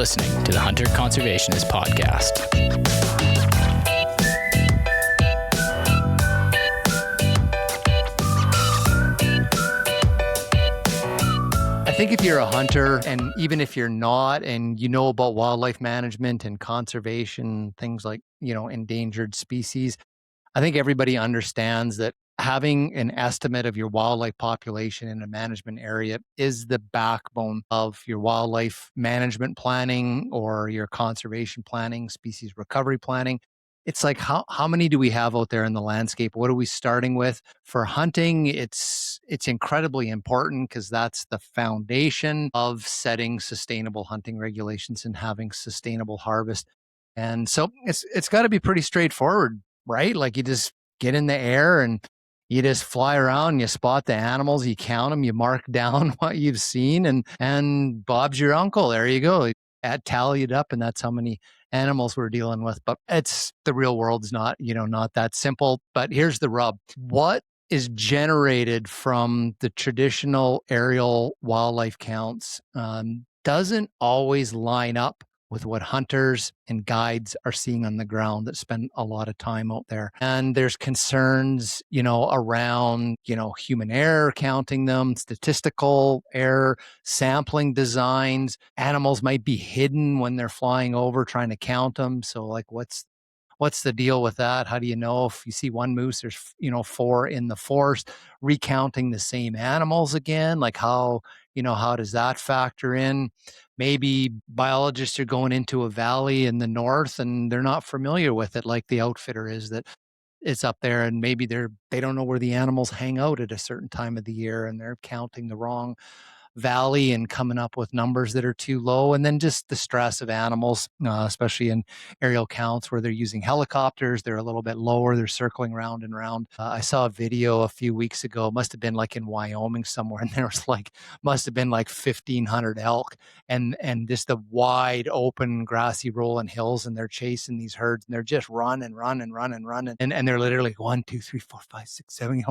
listening to the Hunter Conservationist Podcast. I think if you're a hunter, and even if you're not, and you know about wildlife management and conservation, things like, endangered species, I think everybody understands that having an estimate of your wildlife population in a management area is the backbone of your wildlife management planning or your conservation planning, species recovery planning. It's like, how many do we have out there in the landscape? What are we starting with? For hunting, it's incredibly important because that's the foundation of setting sustainable hunting regulations and having sustainable harvest. And so it's got to be pretty straightforward, right? Like, you just get in the air and you just fly around, you spot the animals, you count them, you mark down what you've seen, and Bob's your uncle. There you go. Tally it up, and that's how many animals we're dealing with. But it's the real world's not that simple. But here's the rub. What is generated from the traditional aerial wildlife counts doesn't always line up with what hunters and guides are seeing on the ground that spend a lot of time out there. And there's concerns, around, human error, counting them, statistical error, sampling designs. Animals might be hidden when they're flying over, trying to count them. So like, what's the deal with that? How do you know if you see one moose, there's, 4 in the forest? Recounting the same animals again, like how does that factor in? Maybe biologists are going into a valley in the north and they're not familiar with it like the outfitter is that it's up there, and maybe they don't know where the animals hang out at a certain time of the year, and they're counting the wrong valley and coming up with numbers that are too low. And then just the stress of animals, especially in aerial counts where they're using helicopters, they're a little bit lower, they're circling round and round. I saw a video a few weeks ago, must have been like in Wyoming somewhere, and there was must have been like 1,500 elk, and just the wide open grassy rolling hills, and they're chasing these herds, and they're just running, and they're literally 1, 2, 3, 4, 5, 6, 7,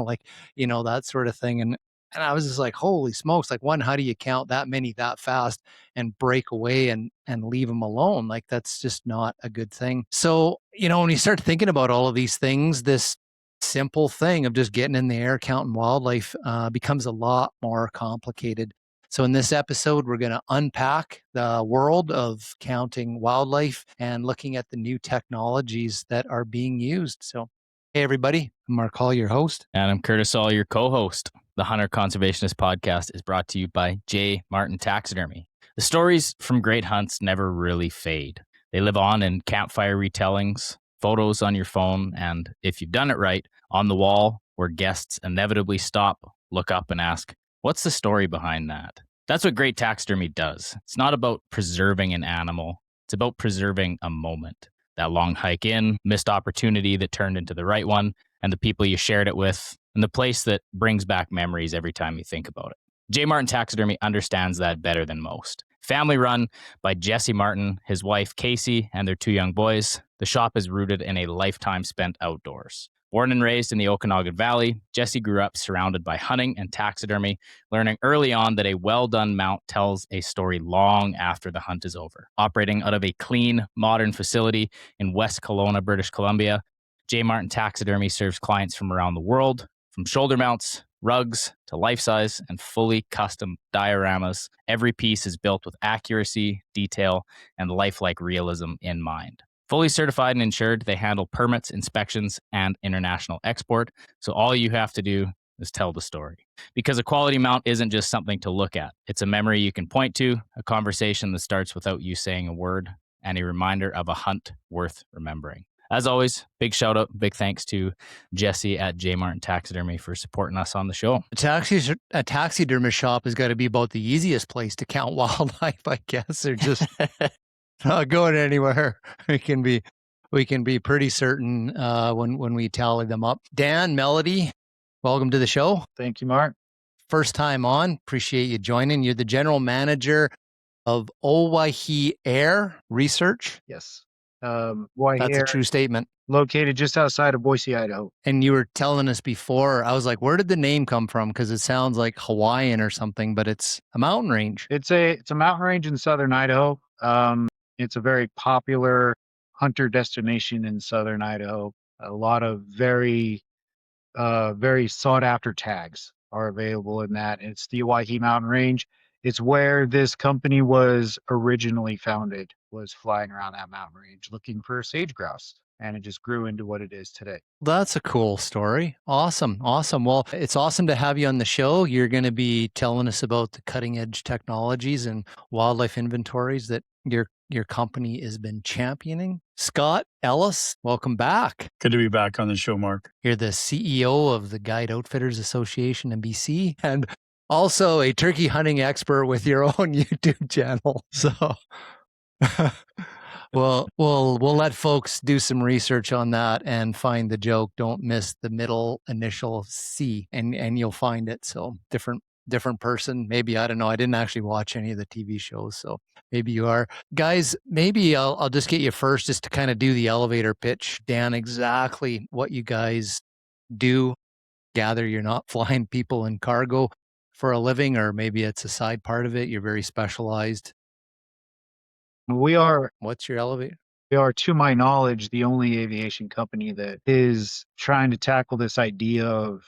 that sort of thing. And I was just like, holy smokes, like, one, how do you count that many that fast and break away and leave them alone? Like, that's just not a good thing. So, when you start thinking about all of these things, this simple thing of just getting in the air, counting wildlife becomes a lot more complicated. So in this episode, we're going to unpack the world of counting wildlife and looking at the new technologies that are being used. So, hey, everybody, I'm Mark Hall, your host. And I'm Curtis All, your co-host. The Hunter Conservationist Podcast is brought to you by J. Martin Taxidermy. The stories from great hunts never really fade. They live on in campfire retellings, photos on your phone, and if you've done it right, on the wall where guests inevitably stop, look up and ask, what's the story behind that? That's what great taxidermy does. It's not about preserving an animal. It's about preserving a moment. That long hike in, missed opportunity that turned into the right one, and the people you shared it with, and the place that brings back memories every time you think about it. J. Martin Taxidermy understands that better than most. Family run by Jesse Martin, his wife Casey, and their 2 young boys, the shop is rooted in a lifetime spent outdoors. Born and raised in the Okanagan Valley, Jesse grew up surrounded by hunting and taxidermy, learning early on that a well-done mount tells a story long after the hunt is over. Operating out of a clean, modern facility in West Kelowna, British Columbia, J. Martin Taxidermy serves clients from around the world, from shoulder mounts, rugs, to life-size and fully custom dioramas. Every piece is built with accuracy, detail, and lifelike realism in mind. Fully certified and insured, they handle permits, inspections, and international export. So all you have to do is tell the story. Because a quality mount isn't just something to look at. It's a memory you can point to, a conversation that starts without you saying a word, and a reminder of a hunt worth remembering. As always, big shout out, big thanks to Jesse at J. Martin Taxidermy for supporting us on the show. A taxidermist shop has got to be about the easiest place to count wildlife, I guess. They're just not going anywhere. We can be pretty certain when we tally them up. Dan, Melody, welcome to the show. Thank you, Mark. First time on. Appreciate you joining. You're the general manager of Owyhee Air Research. Yes. Owyhee That's Air, a true statement. located just outside of Boise, Idaho. And you were telling us before, I was like, where did the name come from? Because it sounds like Hawaiian or something, but it's a mountain range. It's a mountain range in southern Idaho. It's a very popular hunter destination in southern Idaho. A lot of very sought after tags are available in that. It's the Owyhee Mountain Range. It's where this company was originally founded, was flying around that mountain range looking for sage grouse. And it just grew into what it is today. That's a cool story. Awesome. Awesome. Well, it's awesome to have you on the show. You're going to be telling us about the cutting edge technologies and wildlife inventories that your company has been championing. Scott Ellis, welcome back. Good to be back on the show, Mark. You're the CEO of the Guide Outfitters Association in BC and also a turkey hunting expert with your own YouTube channel. So well, we'll let folks do some research on that and find the joke. Don't miss the middle initial C, and you'll find it. So different person. Maybe, I don't know. I didn't actually watch any of the TV shows, so maybe you are. Guys, maybe I'll just get you first just to kind of do the elevator pitch, Dan, exactly what you guys do. Gather you're not flying people in cargo for a living, or maybe it's a side part of it. You're very specialized. We are, What's your elevator? to my knowledge, the only aviation company that is trying to tackle this idea of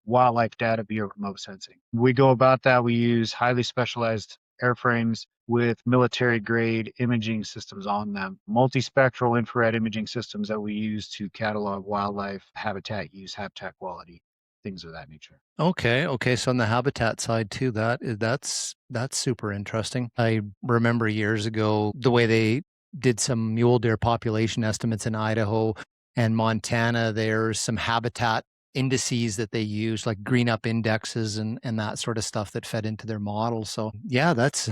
wildlife data via remote sensing. We go about that. We use highly specialized airframes with military grade imaging systems on them, multispectral infrared imaging systems that we use to catalog wildlife habitat use, habitat quality, things of that nature. Okay. So on the habitat side too, that's super interesting. I remember years ago the way they did some mule deer population estimates in Idaho and Montana. There's some habitat indices that they use, like green up indexes and that sort of stuff that fed into their model. So yeah, that's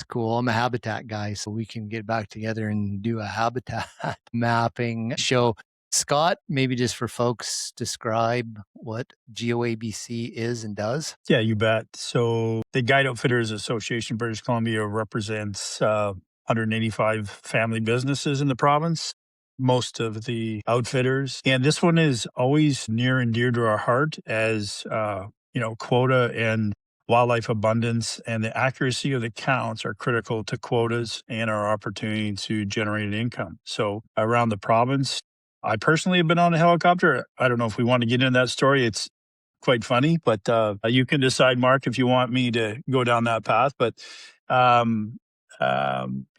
cool. I'm a habitat guy, so we can get back together and do a habitat mapping show. Scott, maybe just for folks, describe what GOABC is and does. Yeah, you bet. So the Guide Outfitters Association British Columbia represents 185 family businesses in the province, most of the outfitters. And this one is always near and dear to our heart as, quota and wildlife abundance and the accuracy of the counts are critical to quotas and our opportunity to generate an income. So around the province, I personally have been on a helicopter. I don't know if we want to get into that story. It's quite funny, but you can decide, Mark, if you want me to go down that path. But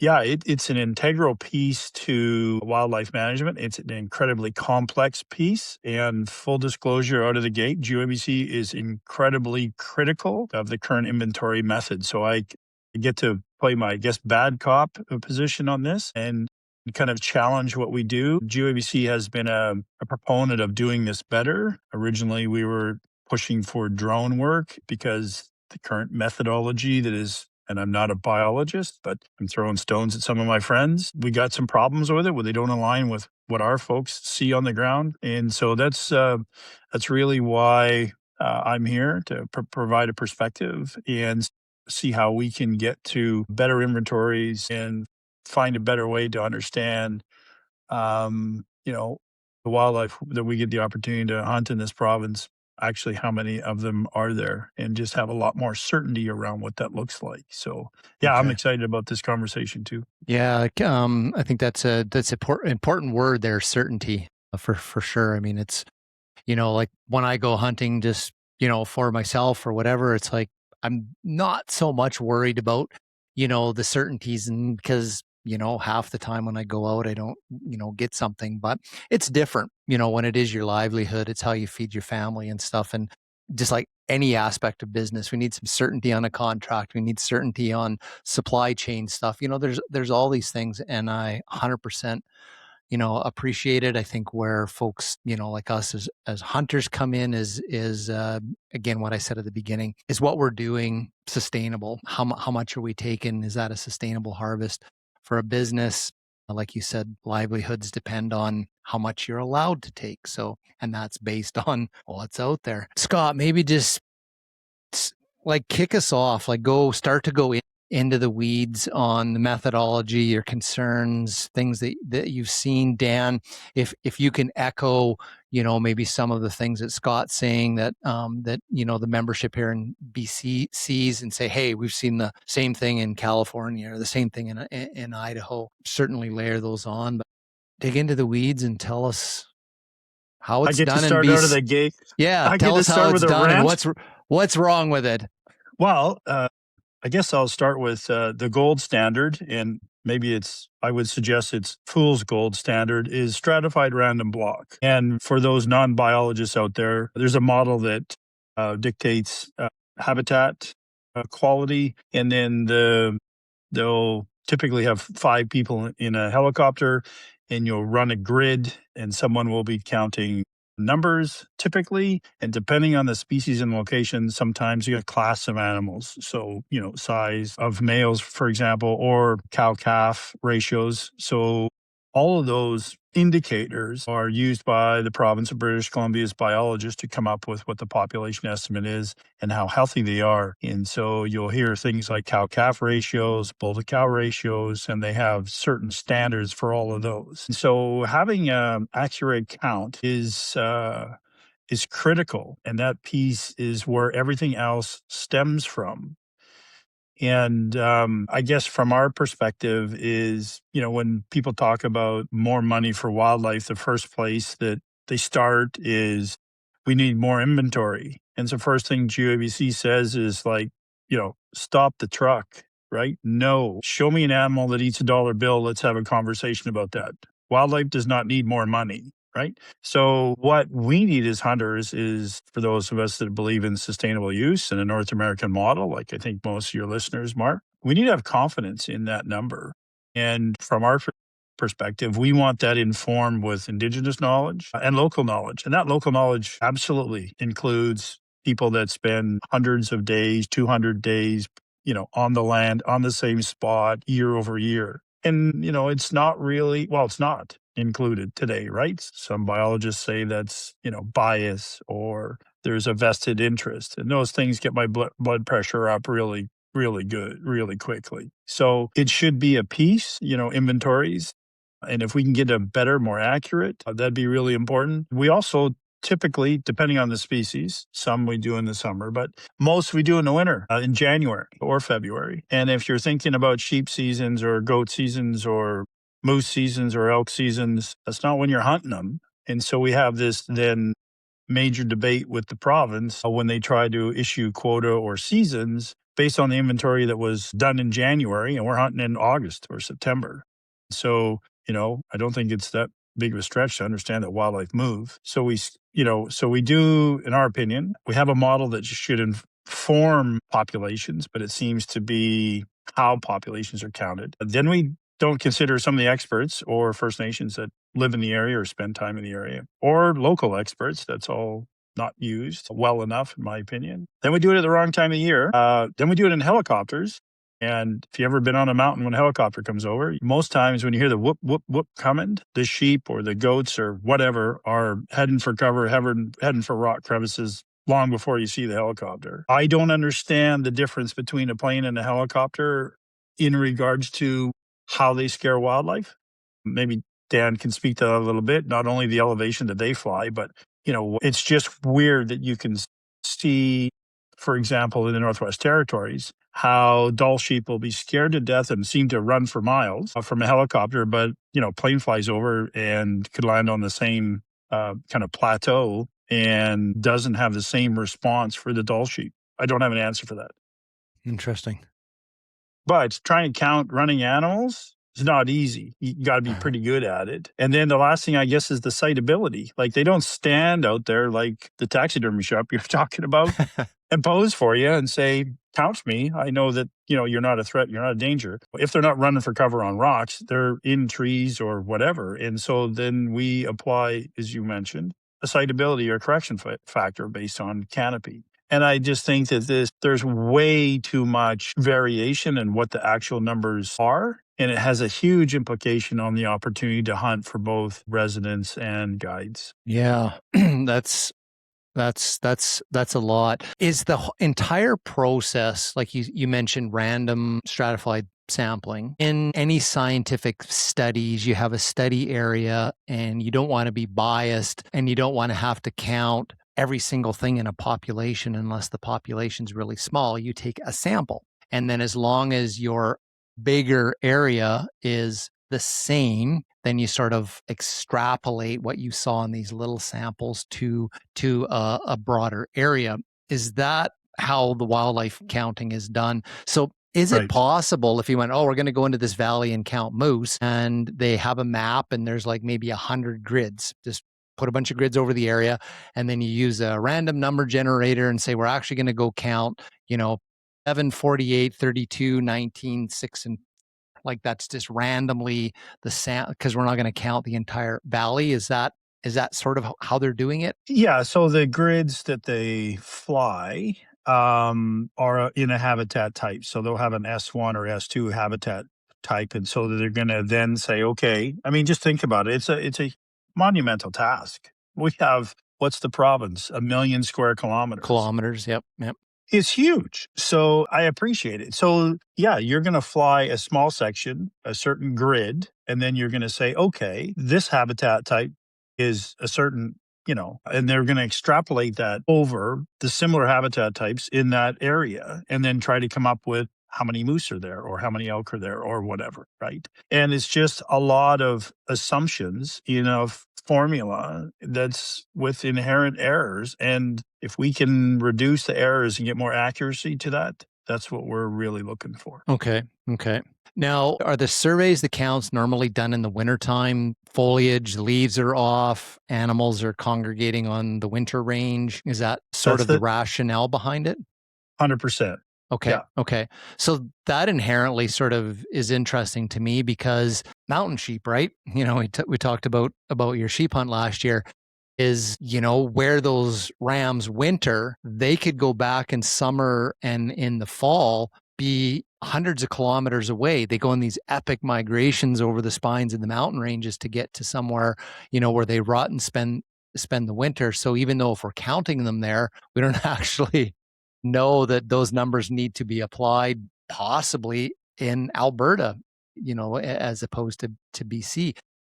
it's an integral piece to wildlife management. It's an incredibly complex piece. And full disclosure out of the gate, GOABC is incredibly critical of the current inventory method. So I get to play my, bad cop position on this and kind of challenge what we do. GOABC has been a proponent of doing this better. Originally, we were pushing for drone work because the current methodology that is, and I'm not a biologist, but I'm throwing stones at some of my friends. We got some problems with it where they don't align with what our folks see on the ground. And so that's really why I'm here to provide a perspective and see how we can get to better inventories and find a better way to understand, the wildlife that we get the opportunity to hunt in this province, actually how many of them are there, and just have a lot more certainty around what that looks like. So, yeah, I'm excited about this conversation too. Yeah, I think that's an important word there, certainty, for sure. I mean, it's, like when I go hunting just, for myself or whatever, it's like I'm not so much worried about, the certainties, and because half the time when I go out, I don't, get something, but it's different, when it is your livelihood, it's how you feed your family and stuff. And just like any aspect of business, we need some certainty on a contract. We need certainty on supply chain stuff. There's all these things, and I 100%, appreciate it. I think where folks, like us as hunters come in is again, what I said at the beginning, is what we're doing sustainable? How much are we taking? Is that a sustainable harvest for a business? Like you said, livelihoods depend on how much you're allowed to take. So, and that's based on what's out there. Scott, maybe just like kick us off, like go in into the weeds on the methodology, your concerns, things that you've seen. Dan, if you can echo, maybe some of the things that Scott's saying that the membership here in BC sees and say, hey, we've seen the same thing in California or the same thing in Idaho. Certainly layer those on, but dig into the weeds and tell us how it's I get done to in start BC. out of the gate. Yeah, I tell get us to how start it's with a done and rant. what's wrong with it. Well, I guess I'll start with the gold standard, and maybe I would suggest it's fool's gold standard, is stratified random block. And for those non-biologists out there, there's a model that dictates habitat quality, and then they'll typically have 5 people in a helicopter, and you'll run a grid, and someone will be counting numbers typically, and depending on the species and location, sometimes you get class of animals. So, size of males, for example, or cow-calf ratios. So all of those indicators are used by the province of British Columbia's biologists to come up with what the population estimate is and how healthy they are. And so you'll hear things like cow-calf ratios, bull-to-cow ratios, and they have certain standards for all of those. And so having an accurate count is critical, and that piece is where everything else stems from. And I guess from our perspective is, when people talk about more money for wildlife, the first place that they start is we need more inventory. And so first thing GABC says is like, stop the truck, right? No, show me an animal that eats a dollar bill. Let's have a conversation about that. Wildlife does not need more money. Right. So what we need as hunters is, for those of us that believe in sustainable use and a North American model, like I think most of your listeners, Mark, we need to have confidence in that number. And from our perspective, we want that informed with Indigenous knowledge and local knowledge. And that local knowledge absolutely includes people that spend hundreds of days, 200 days, on the land, on the same spot year over year. And, it's not really, it's not included today, right? Some biologists say that's, bias or there's a vested interest. And those things get my blood pressure up really, really good, really quickly. So it should be a piece, inventories. And if we can get a better, more accurate, that'd be really important. We also typically, depending on the species, some we do in the summer, but most we do in the winter, in January or February. And if you're thinking about sheep seasons or goat seasons or moose seasons or elk seasons, that's not when you're hunting them. And so we have this then major debate with the province when they try to issue quota or seasons based on the inventory that was done in January, and we're hunting in August or September. So, I don't think it's that big of a stretch to understand that wildlife move. So we do, in our opinion, we have a model that should inform populations, but it seems to be how populations are counted. Then we don't consider some of the experts or First Nations that live in the area or spend time in the area, or local experts. That's all not used well enough, in my opinion. Then we do it at the wrong time of year. Then we do it in helicopters. And if you've ever been on a mountain when a helicopter comes over, most times when you hear the whoop, whoop, whoop coming, the sheep or the goats or whatever are heading for cover, heading for rock crevices long before you see the helicopter. I don't understand the difference between a plane and a helicopter in regards to how they scare wildlife. Maybe Dan can speak to that a little bit, not only the elevation that they fly, but, it's just weird that you can see, for example, in the Northwest Territories, how Dall sheep will be scared to death and seem to run for miles from a helicopter, but, plane flies over and could land on the same kind of plateau and doesn't have the same response for the Dall sheep. I don't have an answer for that. Interesting. But trying to count running animals is not easy. You got to be pretty good at it. And then the last thing, I guess, is the sightability. Like, they don't stand out there like the taxidermy shop you're talking about and pose for you and say, count me. I know that, you're not a threat. You're not a danger. If they're not running for cover on rocks, they're in trees or whatever. And so then we apply, as you mentioned, a sightability or correction factor based on canopy. And I just think that there's way too much variation in what the actual numbers are. And it has a huge implication on the opportunity to hunt for both residents and guides. Yeah, that's That's a lot. Is the entire process, like you mentioned, random stratified sampling? In any scientific studies, you have a study area and you don't want to be biased and you don't want to have to count every single thing in a population unless the population's really small. You take a sample. And then as long as your bigger area is the same, then you sort of extrapolate what you saw in these little samples to a broader area. Is that how the wildlife counting is done? So is it Right. possible if you went, oh, we're going to go into this valley and count moose, and they have a map and there's like maybe 100 grids, just put a bunch of grids over the area, and then you use a random number generator and say, we're actually going to go count, 7, 48, 32, 19, 6, and like that's just randomly because we're not going to count the entire valley. Is that sort of how they're doing it? Yeah. So the grids that they fly are in a habitat type. So they'll have an S1 or S2 habitat type. And so they're going to then say, okay, I mean, just think about it. It's a monumental task. We have, what's the province? 1 million square kilometers. Kilometers. Yep. It's huge. So I appreciate it. So yeah, you're going to fly a small section, a certain grid, and then you're going to say, okay, this habitat type is a certain, and they're going to extrapolate that over the similar habitat types in that area and then try to come up with how many moose are there or how many elk are there or whatever, right? And it's just a lot of assumptions, formula that's with inherent errors. And if we can reduce the errors and get more accuracy to that, that's what we're really looking for. Okay. Now, are the surveys, the counts normally done in the wintertime? Foliage, leaves are off, animals are congregating on the winter range. Is that sort of the rationale behind it? 100%. Okay. Yeah. Okay. So that inherently sort of is interesting to me because mountain sheep, right? We talked about your sheep hunt last year. Is, where those rams winter, they could go back in summer and in the fall be hundreds of kilometers away. They go on these epic migrations over the spines of the mountain ranges to get to somewhere, where they rut and spend the winter. So even though if we're counting them there, we don't actually know that those numbers need to be applied possibly in Alberta, as opposed to BC.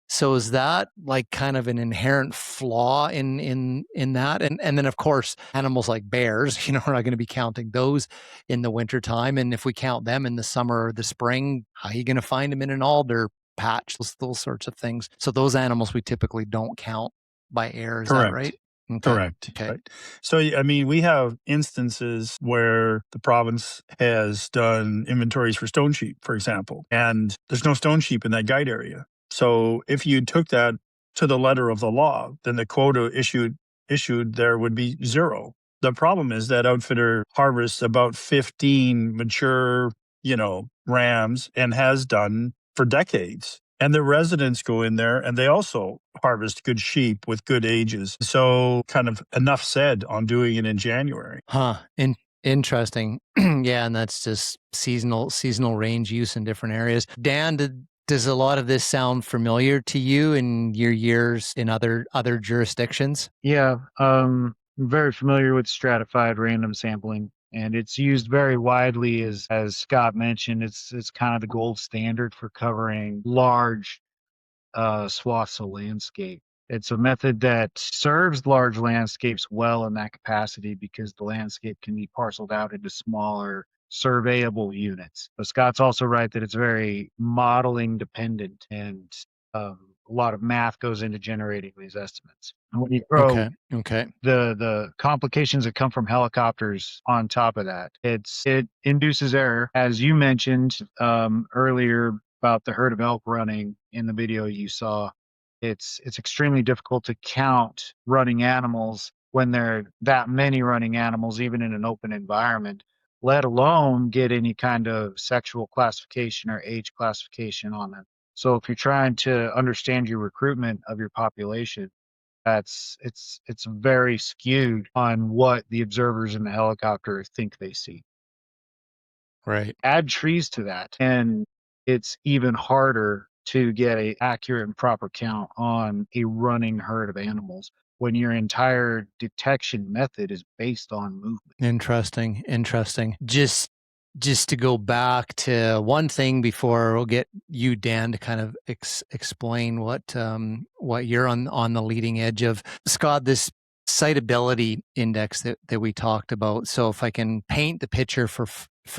So is that like kind of an inherent flaw in that? And then of course animals like bears, we're not going to be counting those in the wintertime. And if we count them in the summer or the spring, how are you going to find them in an alder patch? Those sorts of things. So those animals we typically don't count by air. Is that right? Okay. Correct. Okay. Right. So, I mean, we have instances where the province has done inventories for stone sheep, for example, and there's no stone sheep in that guide area. So if you took that to the letter of the law, then the quota issued there would be 0. The problem is that outfitter harvests about 15 mature, rams and has done for decades. And the residents go in there and they also harvest good sheep with good ages. So kind of enough said on doing it in January. Interesting. Yeah, and that's just seasonal range use in different areas. Dan, does a lot of this sound familiar to you in your years in other jurisdictions? Yeah, I'm very familiar with stratified random sampling, and it's used very widely as Scott mentioned. It's kind of the gold standard for covering large swaths of landscape. It's a method that serves large landscapes well in that capacity because the landscape can be parceled out into smaller surveyable units. But Scott's also right that it's very modeling dependent, and a lot of math goes into generating these estimates. And when you throw the complications that come from helicopters on top of that, it induces error. As you mentioned earlier about the herd of elk running in the video you saw, it's extremely difficult to count running animals when there are that many running animals, even in an open environment, let alone get any kind of sexual classification or age classification on them. So if you're trying to understand your recruitment of your population, it's very skewed on what the observers in the helicopter think they see. Right. Add trees to that, and it's even harder to get an accurate and proper count on a running herd of animals when your entire detection method is based on movement. Interesting. Just to go back to one thing before we'll get you, Dan, to kind of explain what you're on the leading edge of, Scott, this citability index that we talked about. So if I can paint the picture for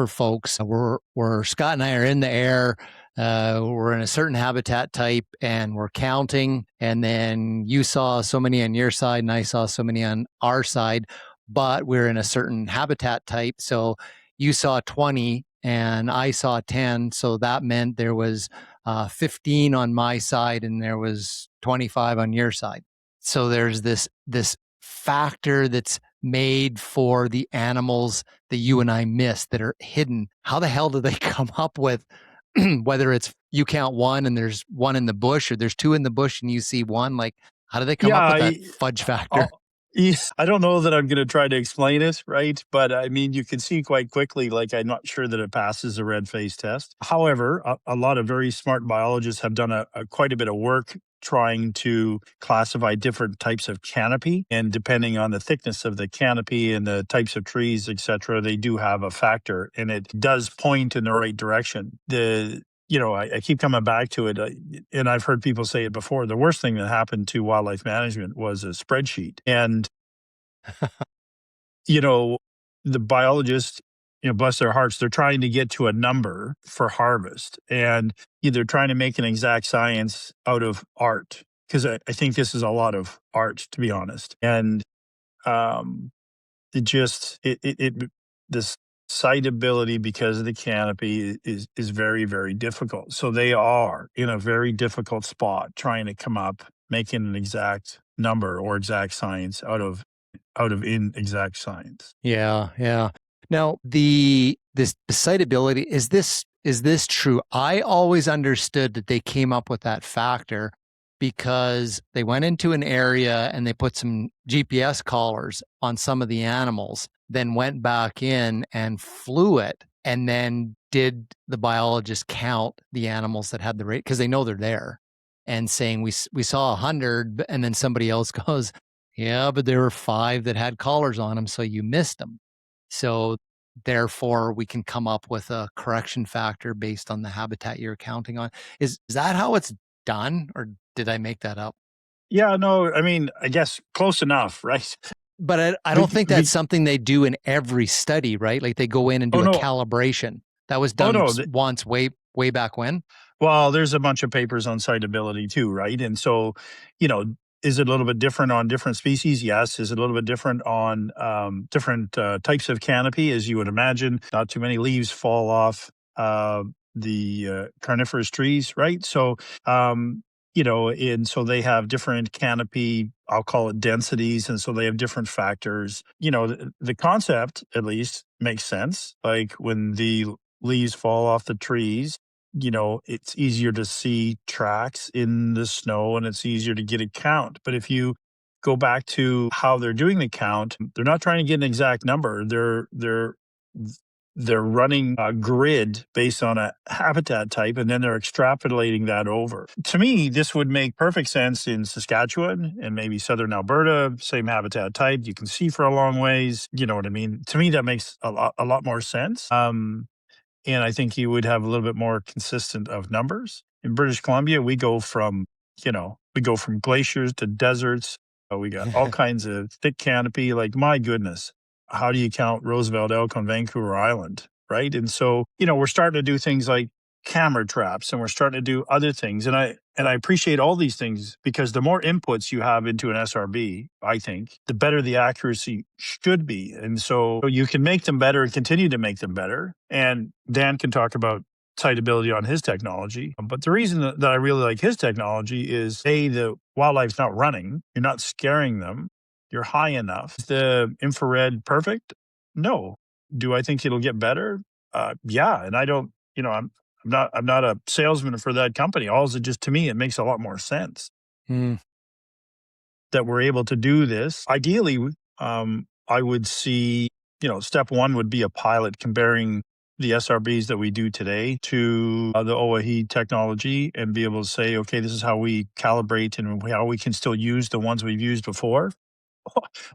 folks, we're Scott and I are in the air. We're in a certain habitat type and we're counting, and then you saw so many on your side and I saw so many on our side, but we're in a certain habitat type. So you saw 20 and I saw 10. So that meant there was 15 on my side and there was 25 on your side. So there's this factor that's made for the animals that you and I missed that are hidden. How the hell do they come up with whether it's you count one and there's one in the bush, or there's two in the bush and you see one? Like, how do they come up with that fudge factor? I don't know that I'm going to try to explain it, right? But I mean, you can see quite quickly, like, I'm not sure that it passes a red face test. However, a lot of very smart biologists have done quite a bit of work trying to classify different types of canopy. And depending on the thickness of the canopy and the types of trees, et cetera, they do have a factor, and it does point in the right direction. I keep coming back to it, and I've heard people say it before. The worst thing that happened to wildlife management was a spreadsheet. And, the biologists, bless their hearts, they're trying to get to a number for harvest. And they're trying to make an exact science out of art, because I think this is a lot of art, to be honest. And this siteability, because of the canopy, is very, very difficult. So they are in a very difficult spot trying to come up, making an exact number or exact science out of inexact science. Yeah. Now this citability, is this true? I always understood that they came up with that factor because they went into an area and they put some GPS collars on some of the animals, then went back in and flew it, and then did the biologists count the animals that had the rate, because they know they're there, and saying we saw 100, and then somebody else goes, yeah, but there were 5 that had collars on them, so you missed them. So therefore we can come up with a correction factor based on the habitat you're counting on. Is that how it's done, or did I make that up? Yeah, no, I mean, I guess close enough, right? But I don't think that's something they do in every study, right? Like they go in and do a calibration. That was done once way back when. Well, there's a bunch of papers on citability too, right? And so, is it a little bit different on different species? Yes. Is it a little bit different on different types of canopy? As you would imagine, not too many leaves fall off the carnivorous trees, right? So, and so they have different canopy, I'll call it densities. And so they have different factors. The concept, at least, makes sense. Like when the leaves fall off the trees, it's easier to see tracks in the snow and it's easier to get a count. But if you go back to how they're doing the count, they're not trying to get an exact number. They're running a grid based on a habitat type, and then they're extrapolating that over. To me, this would make perfect sense in Saskatchewan and maybe southern Alberta, same habitat type. You can see for a long ways. You know what I mean? To me, that makes a lot more sense. And I think you would have a little bit more consistent of numbers. In British Columbia, we go from glaciers to deserts. We got all kinds of thick canopy. Like, my goodness, how do you count Roosevelt elk on Vancouver Island, right? And so, we're starting to do things like camera traps, and we're starting to do other things. And I appreciate all these things, because the more inputs you have into an SRB, I think, the better the accuracy should be. And so you can make them better and continue to make them better. And Dan can talk about citability on his technology. But the reason that I really like his technology is, A, the wildlife's not running. You're not scaring them. You're high enough. Is the infrared perfect? No. Do I think it'll get better? Yeah. And I don't, I'm not a salesman for that company. To me, it makes a lot more sense that we're able to do this. Ideally, I would see, step one would be a pilot comparing the SRBs that we do today to the Owyhee technology and be able to say, okay, this is how we calibrate and how we can still use the ones we've used before,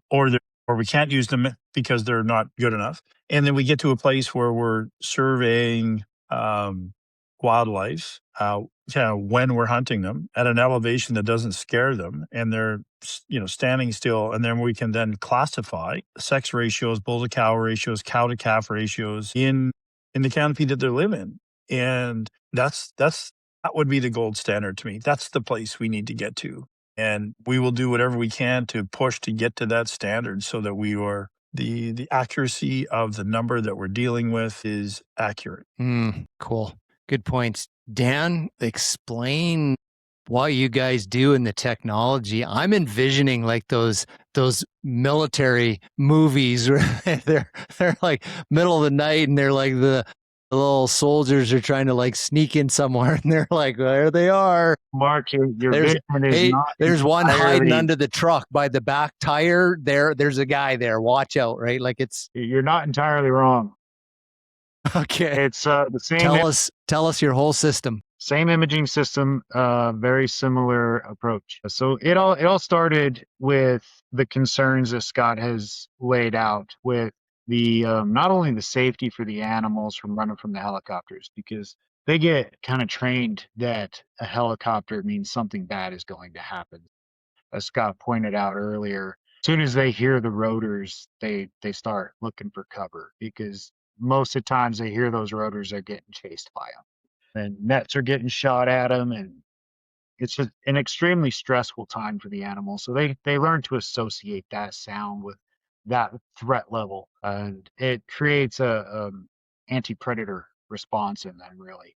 or we can't use them because they're not good enough. And then we get to a place where we're surveying wildlife when we're hunting them at an elevation that doesn't scare them, and they're standing still, and then we can then classify sex ratios, bull to cow ratios, cow to calf ratios in the canopy that they live in. And that would be the gold standard to me. That's the place we need to get to. And we will do whatever we can to push to get to that standard so that we are the accuracy of the number that we're dealing with is accurate. Cool. Good points. Dan, explain what you guys do in the technology. I'm envisioning like those military movies where they're like middle of the night and they're like the little soldiers are trying to like sneak in somewhere and they're like, there they are. Mark, your There's, vision is not there's one hiding entirely- under the truck by the back tire. There's a guy there. Watch out, right? Like You're not entirely wrong. okay. It's the same. Tell us your whole system. Same imaging system, very similar approach. So it all started with the concerns that Scott has laid out with the not only the safety for the animals from running from the helicopters, because they get kind of trained that a helicopter means something bad is going to happen. As Scott pointed out earlier, as soon as they hear the rotors, they start looking for cover, because most of the times they hear those rotors, they're getting chased by them. And nets are getting shot at them, and it's just an extremely stressful time for the animals. So they learn to associate that sound with that threat level, and it creates a anti-predator response in them, really.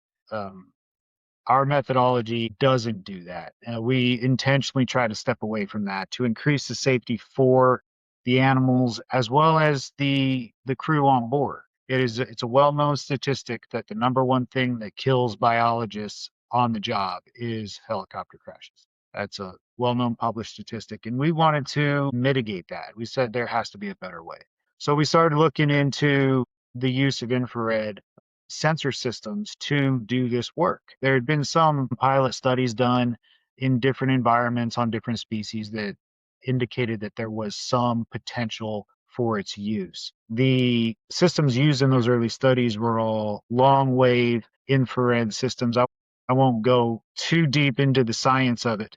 Our methodology doesn't do that. We intentionally try to step away from that to increase the safety for the animals as well as the crew on board. It's a well-known statistic that the number one thing that kills biologists on the job is helicopter crashes. That's a well-known published statistic, and we wanted to mitigate that. We said there has to be a better way. So we started looking into the use of infrared sensor systems to do this work. There had been some pilot studies done in different environments on different species that indicated that there was some potential for its use. The systems used in those early studies were all long wave infrared systems. I won't go too deep into the science of it,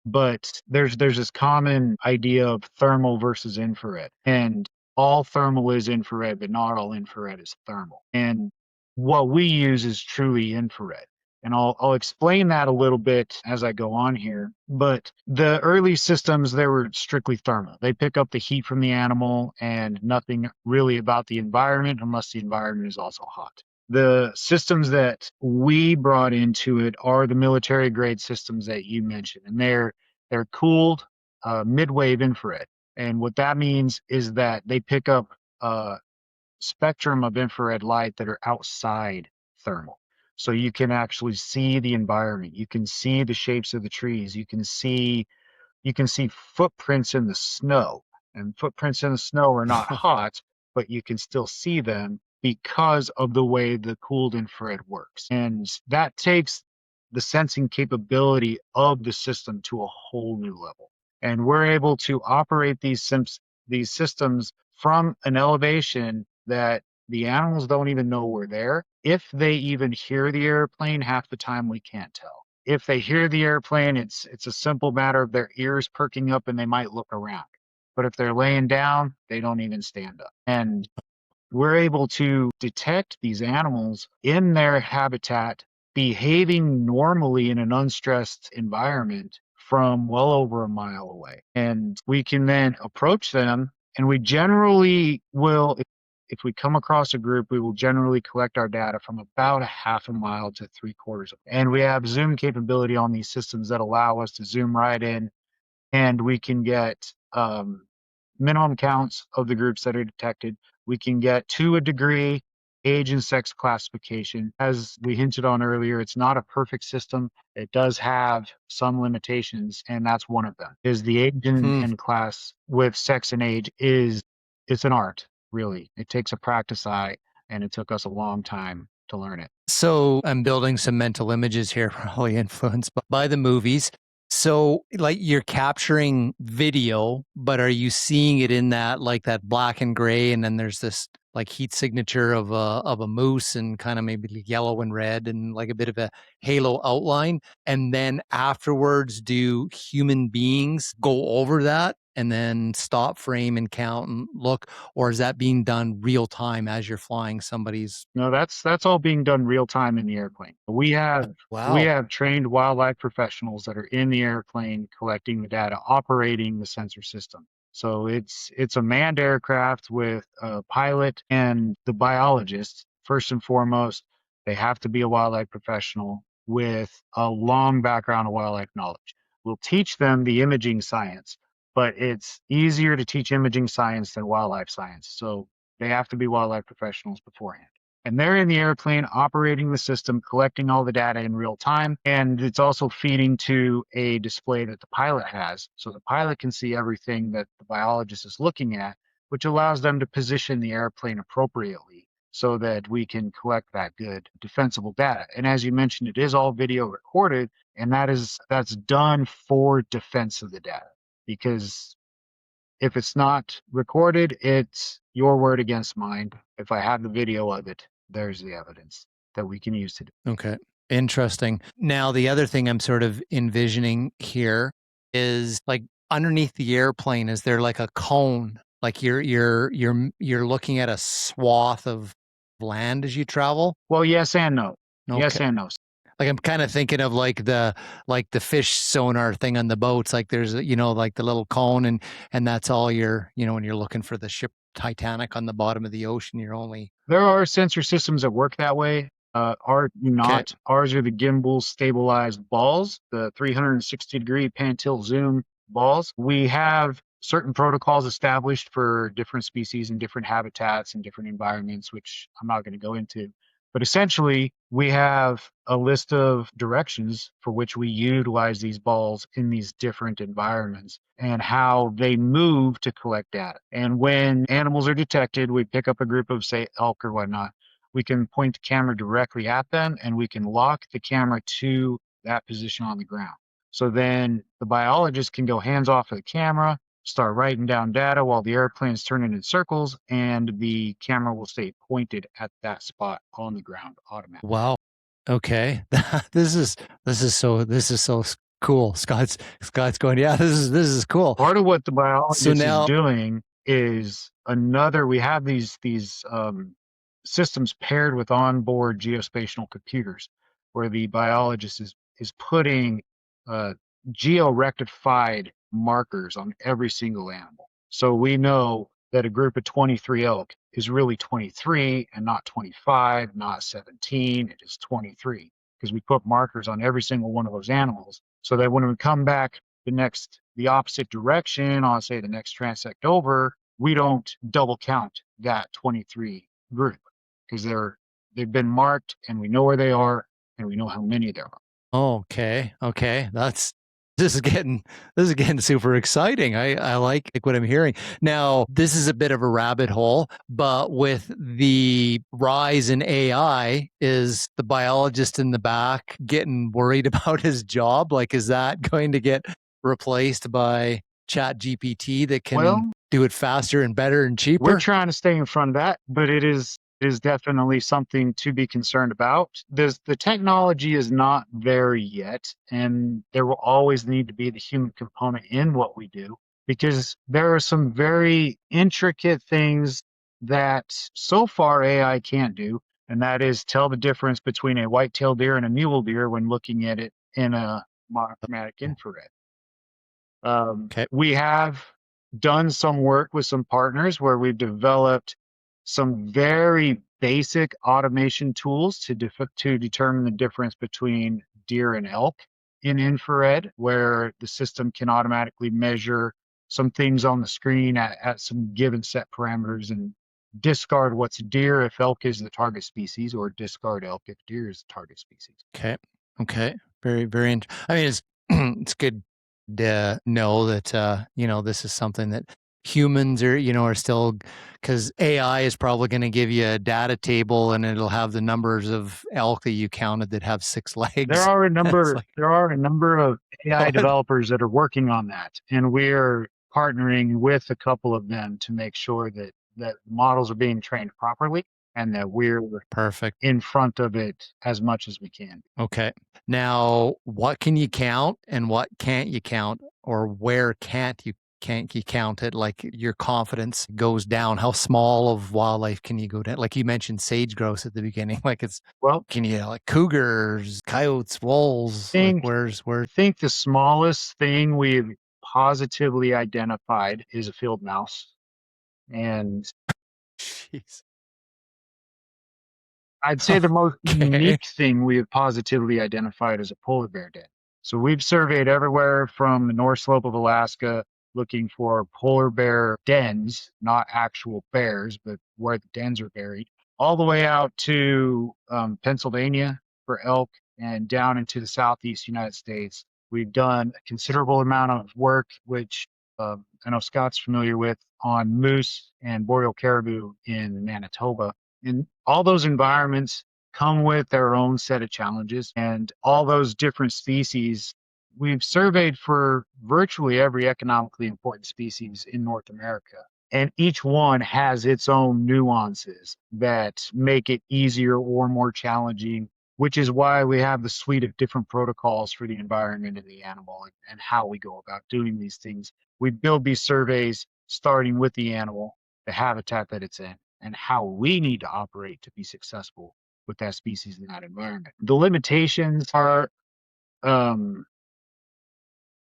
but there's this common idea of thermal versus infrared. And all thermal is infrared, but not all infrared is thermal. And what we use is truly infrared. And I'll explain that a little bit as I go on here. But the early systems, they were strictly thermal. They pick up the heat from the animal and nothing really about the environment unless the environment is also hot. The systems that we brought into it are the military grade systems that you mentioned, and they're cooled mid-wave infrared. And what that means is that they pick up a spectrum of infrared light that are outside thermal. So you can actually see the environment. You can see the shapes of the trees. You can see footprints in the snow. And footprints in the snow are not hot, but you can still see them because of the way the cooled infrared works. And that takes the sensing capability of the system to a whole new level. And we're able to operate these systems from an elevation that the animals don't even know we're there. If they even hear the airplane, half the time we can't tell. If they hear the airplane, it's a simple matter of their ears perking up and they might look around. But if they're laying down, they don't even stand up. And we're able to detect these animals in their habitat behaving normally in an unstressed environment from well over a mile away. And we can then approach them, and we generally will, if we come across a group, we will generally collect our data from about a half a mile to 3/4. And we have zoom capability on these systems that allow us to zoom right in, and we can get minimum counts of the groups that are detected. We can get to a degree age and sex classification. As we hinted on earlier, it's not a perfect system. It does have some limitations, and that's one of them. Is the age and class with sex and age it's an art, really. It takes a practice eye. and it took us a long time to learn it. So I'm building some mental images here, probably influenced by the movies. So like you're capturing video, but are you seeing it in that like that black and gray, and then there's this like heat signature of a moose and kind of maybe yellow and red and like a bit of a halo outline, and then afterwards do human beings go over that and then stop frame and count and look, or is that being done real time as you're flying somebody's? No, that's all being done real time in the airplane. We Wow. have trained wildlife professionals that are in the airplane collecting the data, operating the sensor system. So it's a manned aircraft with a pilot and the biologist. First and foremost, they have to be a wildlife professional with a long background of wildlife knowledge. We'll teach them the imaging science, but it's easier to teach imaging science than wildlife science. So they have to be wildlife professionals beforehand. And they're in the airplane operating the system, collecting all the data in real time. And it's also feeding to a display that the pilot has. So the pilot can see everything that the biologist is looking at, which allows them to position the airplane appropriately so that we can collect that good defensible data. And as you mentioned, it is all video recorded, and that's done for defense of the data. Because if it's not recorded, it's your word against mine. If I have the video of it, there's the evidence that we can use to do. Okay. Interesting. Now, the other thing I'm sort of envisioning here is like underneath the airplane, is there like a cone? Like you're looking at a swath of land as you travel? Well, yes and no. Yes Okay. and no. Like I'm kind of thinking of like the fish sonar thing on the boats. Like there's like the little cone, and that's all when you're looking for the ship Titanic on the bottom of the ocean, you're only. There are sensor systems that work that way. Ours do not. Ours are the gimbal stabilized balls, the 360-degree pan tilt zoom balls. We have certain protocols established for different species and different habitats and different environments, which I'm not going to go into. But essentially, we have a list of directions for which we utilize these balls in these different environments and how they move to collect data. And when animals are detected, we pick up a group of, say, elk or whatnot. We can point the camera directly at them, and we can lock the camera to that position on the ground. So then the biologist can go hands off of the camera, start writing down data while the airplane's turning in circles, and the camera will stay pointed at that spot on the ground automatically. Wow. Okay. This is so cool. Scott's going, yeah, this is cool. Part of what the biologist is now- doing is we have these systems paired with onboard geospatial computers, where the biologist is putting geo-rectified markers on every single animal. So we know that a group of 23 elk is really 23 and not 25, not 17, it is 23, because we put markers on every single one of those animals, so that when we come back the opposite direction on, say, the next transect over, we don't double count that 23 group, because they've been marked and we know where they are and we know how many there are. Okay. This is getting super exciting. I like what I'm hearing. Now, this is a bit of a rabbit hole, but with the rise in AI, is the biologist in the back getting worried about his job? Like, is that going to get replaced by Chat GPT that can do it faster and better and cheaper? We're trying to stay in front of that, but it is definitely something to be concerned about. The technology is not there yet, and there will always need to be the human component in what we do, because there are some very intricate things that so far AI can't do, and that is tell the difference between a white-tailed deer and a mule deer when looking at it in a monochromatic infrared. We have done some work with some partners where we've developed some very basic automation tools to determine the difference between deer and elk in infrared, where the system can automatically measure some things on the screen at some given set parameters and discard what's deer if elk is the target species, or discard elk if deer is the target species. Okay. Very, very I mean, it's it's good to know that this is something that humans are still, because AI is probably going to give you a data table and it'll have the numbers of elk that you counted that have 6 legs. There are a number. like, There are a number of AI what? developers that are working on that, and we're partnering with a couple of them to make sure that models are being trained properly and that we're Perfect. in front of it as much as we can. Okay. Now, what can you count and what can't you count, or where can't you count it? Like your confidence goes down. How small of wildlife can you go down? Like you mentioned sage grouse at the beginning. Like can you like cougars, coyotes, wolves? Like where? I think the smallest thing we've positively identified is a field mouse, and Jeez. I'd say the most Okay. unique thing we have positively identified is a polar bear den. So we've surveyed everywhere from the North Slope of Alaska looking for polar bear dens, not actual bears, but where the dens are buried, all the way out to Pennsylvania for elk and down into the southeast United States. We've done a considerable amount of work, which I know Scott's familiar with, on moose and boreal caribou in Manitoba. And all those environments come with their own set of challenges, and all those different species. We've surveyed for virtually every economically important species in North America, and each one has its own nuances that make it easier or more challenging, which is why we have the suite of different protocols for the environment and the animal and how we go about doing these things. We build these surveys starting with the animal, the habitat that it's in, and how we need to operate to be successful with that species in that environment. The limitations are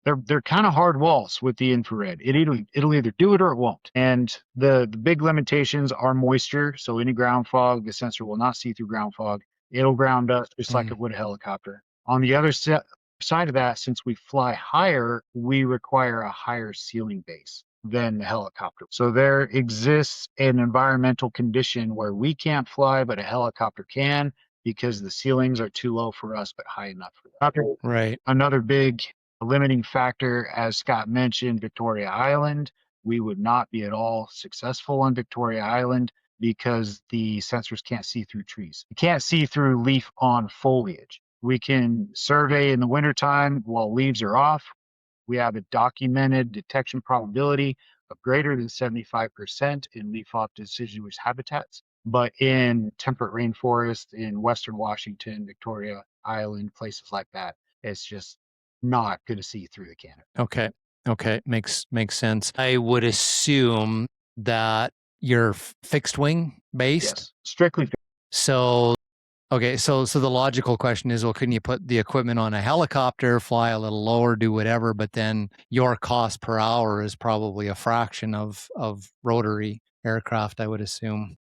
they're kind of hard walls with the infrared. It'll either do it or it won't. And the big limitations are moisture. So any ground fog, the sensor will not see through ground fog. It'll ground us just like it would a helicopter. On the other side of that, since we fly higher, we require a higher ceiling base than the helicopter. So there exists an environmental condition where we can't fly, but a helicopter can, because the ceilings are too low for us, but high enough for them. Right. Another big limiting factor, as Scott mentioned, Victoria Island. We would not be at all successful on Victoria Island because the sensors can't see through trees. You can't see through leaf on foliage. We can survey in the wintertime while leaves are off. We have a documented detection probability of greater than 75% in leaf-off deciduous habitats. But in temperate rainforest in Western Washington, Victoria Island, places like that, it's just not going to see through the canopy. Okay. Makes sense. I would assume that you're fixed wing based. Yes, strictly. So, okay. So the logical question is, well, couldn't you put the equipment on a helicopter, fly a little lower, do whatever, but then your cost per hour is probably a fraction of rotary aircraft, I would assume.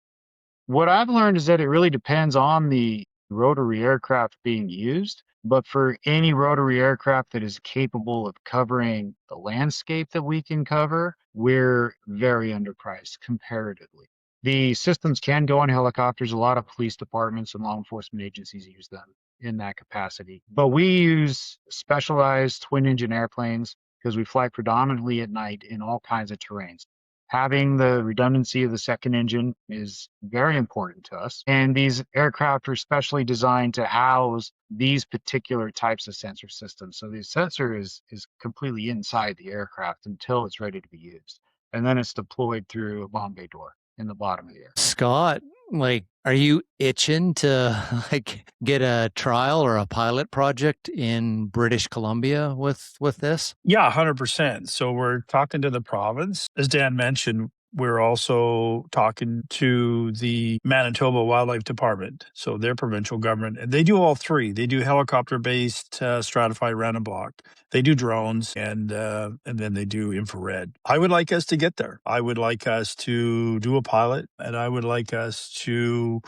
What I've learned is that it really depends on the rotary aircraft being used. But for any rotary aircraft that is capable of covering the landscape that we can cover, we're very underpriced comparatively. The systems can go on helicopters. A lot of police departments and law enforcement agencies use them in that capacity. But we use specialized twin engine airplanes because we fly predominantly at night in all kinds of terrains. Having the redundancy of the second engine is very important to us. And these aircraft are specially designed to house these particular types of sensor systems. So the sensor is completely inside the aircraft until it's ready to be used. And then it's deployed through a bomb bay door in the bottom of the air. Scott, like, are you itching to like get a trial or a pilot project in British Columbia with this? Yeah, 100%. So we're talking to the province. As Dan mentioned, we're also talking to the Manitoba Wildlife Department, so their provincial government. And they do all three. They do helicopter-based stratified random block. They do drones, and then they do infrared. I would like us to get there. I would like us to do a pilot, and I would like us to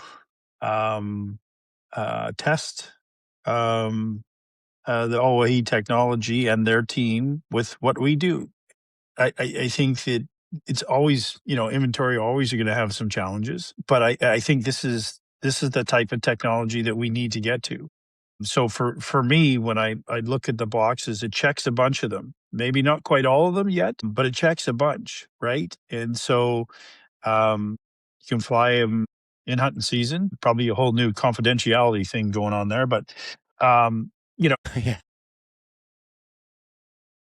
test the Owyhee technology and their team with what we do. I think that it's always, inventory always are going to have some challenges, but I think this is the type of technology that we need to get to. So for me, when I look at the boxes, it checks a bunch of them. maybe not quite all of them yet, but it checks a bunch, right? And so you can fly them in hunting season, probably a whole new confidentiality thing going on there, but you know, Yeah.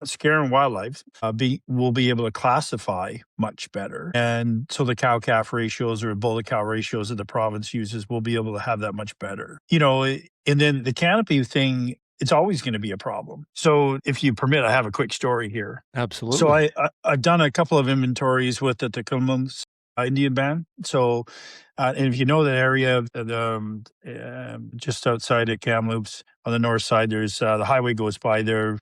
scaring wildlife will be able to classify much better. And so the cow calf ratios or bull to cow ratios that the province uses will be able to have that much better. And then the canopy thing, it's always going to be a problem. So if you permit, I have a quick story here. Absolutely. So I've done a couple of inventories with the Tecumseh Indian band. So, and if you know that area, just outside of Kamloops on the north side, there's the highway goes by there.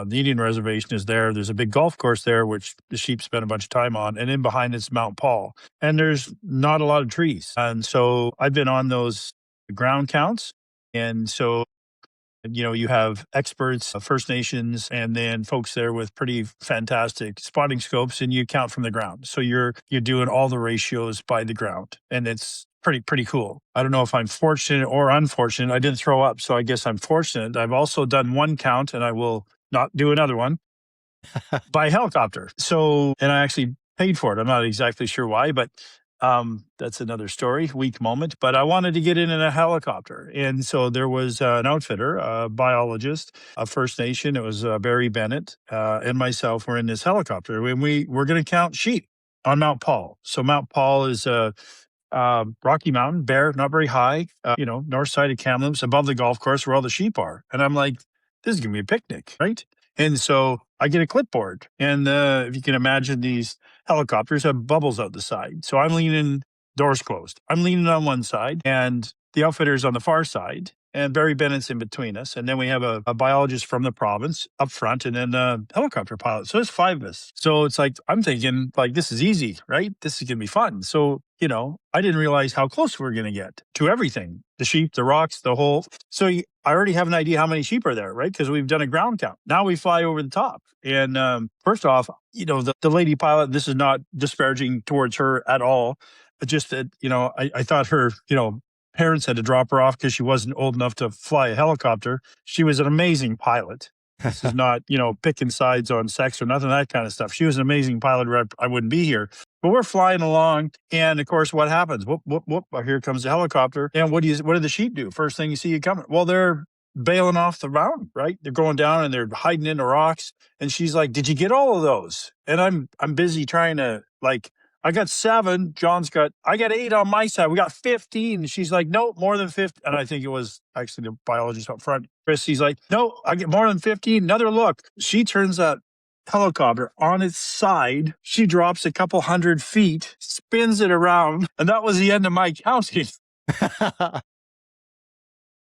The Indian reservation is there. There's a big golf course there, which the sheep spend a bunch of time on. And in behind it's Mount Paul. And there's not a lot of trees. And so I've been on those ground counts. And so you have experts, First Nations, and then folks there with pretty fantastic spotting scopes, and you count from the ground. So you're doing all the ratios by the ground, and it's pretty cool. I don't know if I'm fortunate or unfortunate. I didn't throw up, so I guess I'm fortunate. I've also done one count, and I will not do another one by helicopter. So, and I actually paid for it. I'm not exactly sure why, but that's another story, weak moment. But I wanted to get in a helicopter. And so there was an outfitter, a biologist, a First Nation. It was Barry Bennett and myself were in this helicopter. And we're going to count sheep on Mount Paul. So Mount Paul is a Rocky Mountain, bare, not very high, north side of Kamloops, above the golf course where all the sheep are. And I'm like, this is going to be a picnic, right? And so I get a clipboard. And if you can imagine, these helicopters have bubbles out the side. So I'm leaning, doors closed. I'm leaning on one side and the outfitter's on the far side. And Barry Bennett's in between us. And then we have a biologist from the province up front and then a helicopter pilot. So there's 5 of us. So it's like, I'm thinking, like, this is easy, right? This is going to be fun. So, I didn't realize how close we were going to get to everything. The sheep, the rocks, the whole. So I already have an idea how many sheep are there, right? Because we've done a ground count. Now we fly over the top. And first off, the lady pilot, this is not disparaging towards her at all. Just that, I thought her, parents had to drop her off because she wasn't old enough to fly a helicopter. She was an amazing pilot. This is not, picking sides on sex or nothing, that kind of stuff. She was an amazing pilot, or I wouldn't be here. But we're flying along, and of course, what happens? Whoop, whoop, whoop. Here comes the helicopter. And what do the sheep do? First thing you see you coming. Well, they're bailing off the mountain, right? They're going down and they're hiding in the rocks. And she's like, "Did you get all of those?" And I'm busy trying to, I got 7. I got 8 on my side. We got 15. And she's like, "No, more than 50." And I think it was actually the biologist up front, Chris. He's like, "No, I get more than 15. Another look." She turns that helicopter on its side. She drops a couple 100 feet, spins it around. And that was the end of my counting.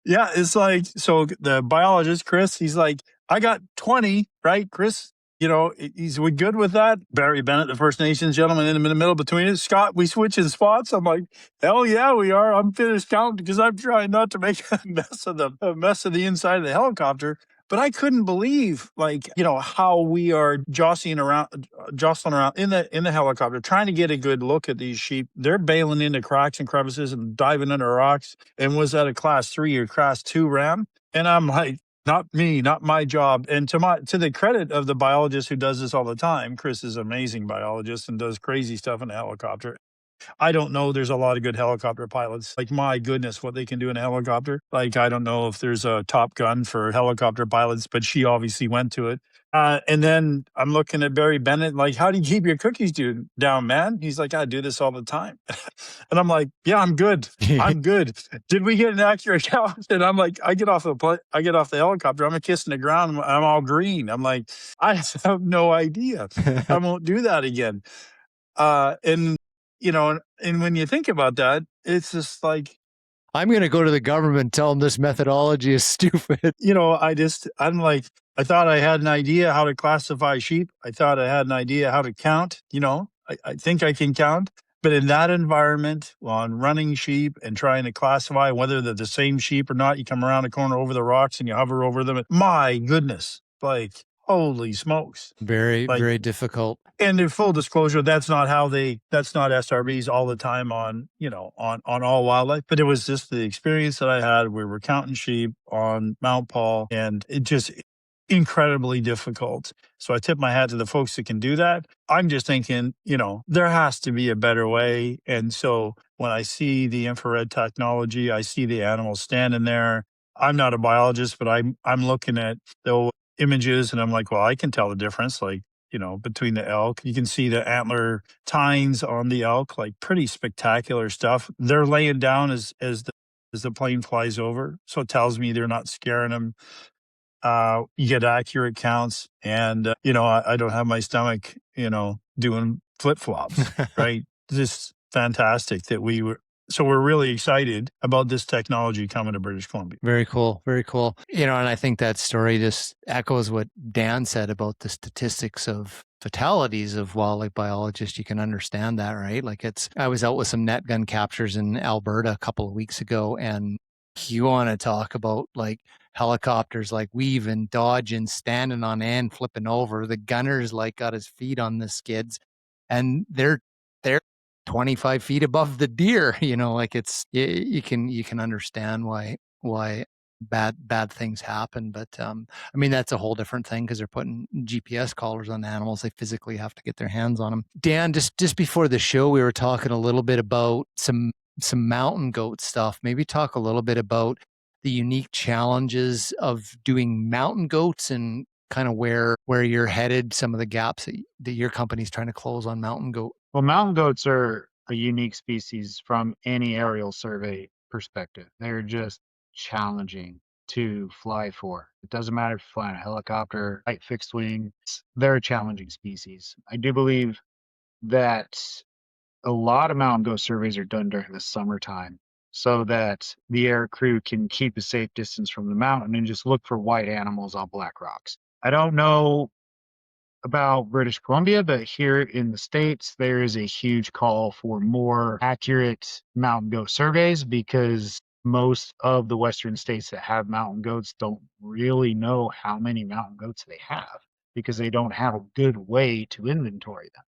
Yeah, it's like, so the biologist, Chris, he's like, "I got 20, right, Chris?" He's we good with that? Barry Bennett, the First Nations gentleman in the middle between us. Scott, we switching spots. I'm like, hell yeah, we are. I'm finished counting because I'm trying not to make a mess of the inside of the helicopter. But I couldn't believe, how we are jostling around in the helicopter, trying to get a good look at these sheep. They're bailing into cracks and crevices and diving under rocks. And was that a class 3 or class 2 ram? And I'm like, not me, not my job. And to the credit of the biologist who does this all the time, Chris is an amazing biologist and does crazy stuff in a helicopter. I don't know. There's a lot of good helicopter pilots. Like, my goodness, what they can do in a helicopter. Like, I don't know if there's a Top Gun for helicopter pilots, but she obviously went to it. And then I'm looking at Barry Bennett, like, "How do you keep your cookies down, man?" He's like, "I do this all the time." And I'm like, "Yeah, I'm good. I'm good." Did we get an accurate count? And I'm like, I get off the helicopter. I'm kissing the ground. I'm all green. I'm like, I have no idea. I won't do that again. And when you think about that, it's just like, I'm going to go to the government and tell them this methodology is stupid. I'm like, I thought I had an idea how to classify sheep. I thought I had an idea how to count. I think I can count. But in that environment, on running sheep and trying to classify whether they're the same sheep or not, you come around the corner over the rocks and you hover over them. My goodness, holy smokes. Very, very difficult. And in full disclosure, that's not SRBs all the time on all wildlife, but it was just the experience that I had. We were counting sheep on Mount Paul, and incredibly difficult. So I tip my hat to the folks that can do that. I'm just thinking, there has to be a better way. And so when I see the infrared technology, I see the animals standing there. I'm not a biologist, but I'm looking at the images and I'm like, well, I can tell the difference. Like, between the elk, you can see the antler tines on the elk, like pretty spectacular stuff. They're laying down as the plane flies over. So it tells me they're not scaring them. You get accurate counts, and I don't have my stomach, doing flip flops, right? Just fantastic that we were. So we're really excited about this technology coming to British Columbia. Very cool. Very cool. And I think that story just echoes what Dan said about the statistics of fatalities of wildlife biologists. You can understand that, right? Like I was out with some net gun captures in Alberta a couple of weeks ago, and you want to talk about like helicopters like weaving, dodging, standing on end, flipping over. The gunner's like got his feet on the skids, and they're 25 feet above the deer. Like you can understand why bad things happen. But that's a whole different thing because they're putting GPS collars on the animals. They physically have to get their hands on them. Dan, just before the show, we were talking a little bit about some mountain goat stuff. Maybe talk a little bit about the unique challenges of doing mountain goats and kind of where you're headed, some of the gaps that your company's trying to close on mountain goat. Well, mountain goats are a unique species from any aerial survey perspective. They're just challenging to fly for. It doesn't matter if you're flying a helicopter, light fixed wing, they're a challenging species. I do believe that a lot of mountain goat surveys are done during the summertime so that the air crew can keep a safe distance from the mountain and just look for white animals on black rocks. I don't know about British Columbia, but here in the States, there is a huge call for more accurate mountain goat surveys because most of the Western states that have mountain goats don't really know how many mountain goats they have because they don't have a good way to inventory them.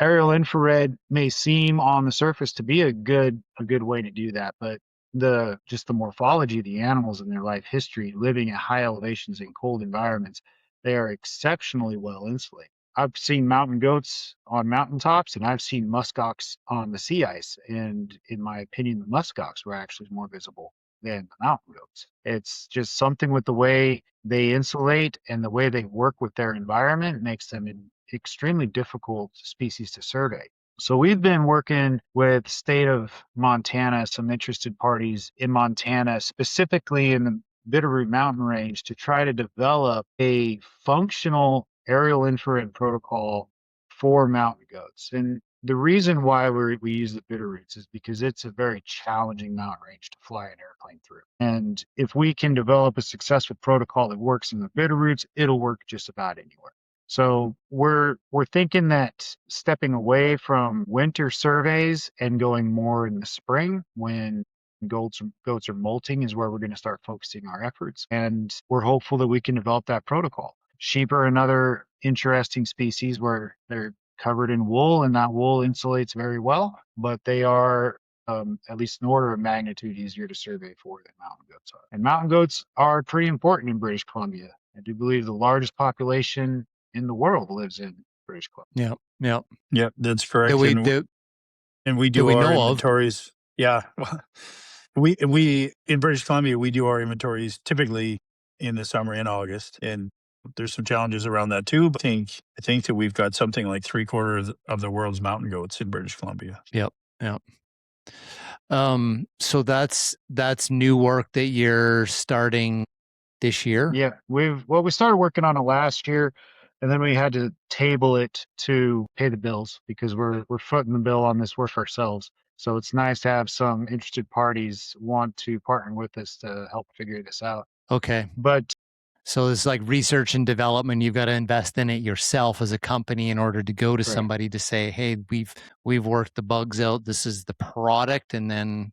Aerial infrared may seem on the surface to be a good way to do that, but the morphology of the animals and their life history, living at high elevations in cold environments, they are exceptionally well insulated. I've seen mountain goats on mountaintops and I've seen muskox on the sea ice. And in my opinion, the muskox were actually more visible than the mountain goats. It's just something with the way they insulate and the way they work with their environment makes them an extremely difficult species to survey. So we've been working with state of Montana, some interested parties in Montana, specifically in the Bitterroot Mountain Range, to try to develop a functional aerial infrared protocol for mountain goats. And the reason why we use the Bitterroots is because it's a very challenging mountain range to fly an airplane through. And if we can develop a successful protocol that works in the Bitterroots, it'll work just about anywhere. So we're thinking that stepping away from winter surveys and going more in the spring when goats are molting is where we're going to start focusing our efforts. And we're hopeful that we can develop that protocol. Sheep are another interesting species where they're covered in wool and that wool insulates very well, but they are at least an order of magnitude easier to survey for than mountain goats are. And mountain goats are pretty important in British Columbia. I do believe the largest population in the world lives in British Columbia. Yeah, that's correct. And we do we our know of. inventories. Yeah. We in British Columbia, we do our inventories typically in the summer in August. And there's some challenges around that too. But I think that we've got something like 3/4 of the world's mountain goats in British Columbia. Yep. So that's new work that you're starting this year. Yeah, we started working on it last year, and then we had to table it to pay the bills because we're footing the bill on this work ourselves. So it's nice to have some interested parties want to partner with us to help figure this out. Okay. But so it's like research and development. You've got to invest in it yourself as a company in order to go to somebody to say, hey, we've worked the bugs out. This is the product. And then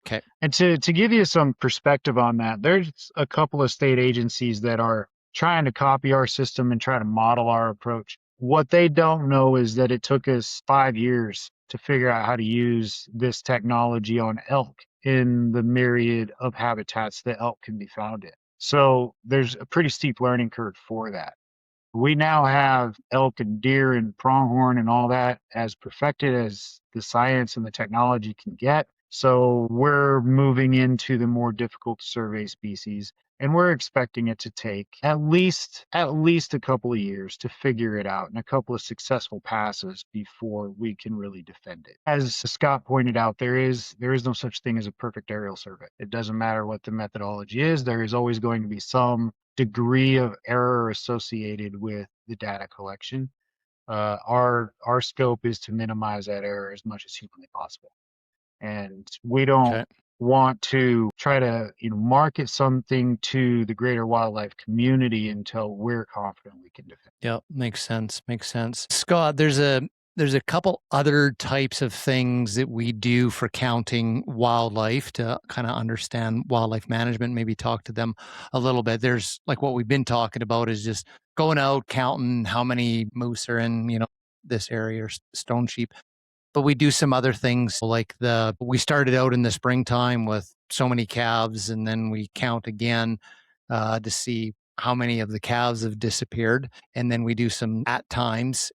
okay. And to give you some perspective on that, there's a couple of state agencies that are trying to copy our system and try to model our approach. What they don't know is that it took us 5 years to figure out how to use this technology on elk in the myriad of habitats that elk can be found in. So there's a pretty steep learning curve for that. We now have elk and deer and pronghorn and all that as perfected as the science and the technology can get. So we're moving into the more difficult to survey species, and we're expecting it to take at least a couple of years to figure it out and a couple of successful passes before we can really defend it. As Scott pointed out, there is no such thing as a perfect aerial survey. It doesn't matter what the methodology is, there is always going to be some degree of error associated with the data collection. Our scope is to minimize that error as much as humanly possible, and we don't Okay. want to try to market something to the greater wildlife community until we're confident we can defend. Yeah, makes sense. Makes sense. Scott, there's a couple other types of things that we do for counting wildlife to kind of understand wildlife management, maybe talk to them a little bit. There's like what we've been talking about is just going out, counting how many moose are in, this area or stone sheep. But we do some other things like we started out in the springtime with so many calves, and then we count again to see how many of the calves have disappeared. And then we do some at times,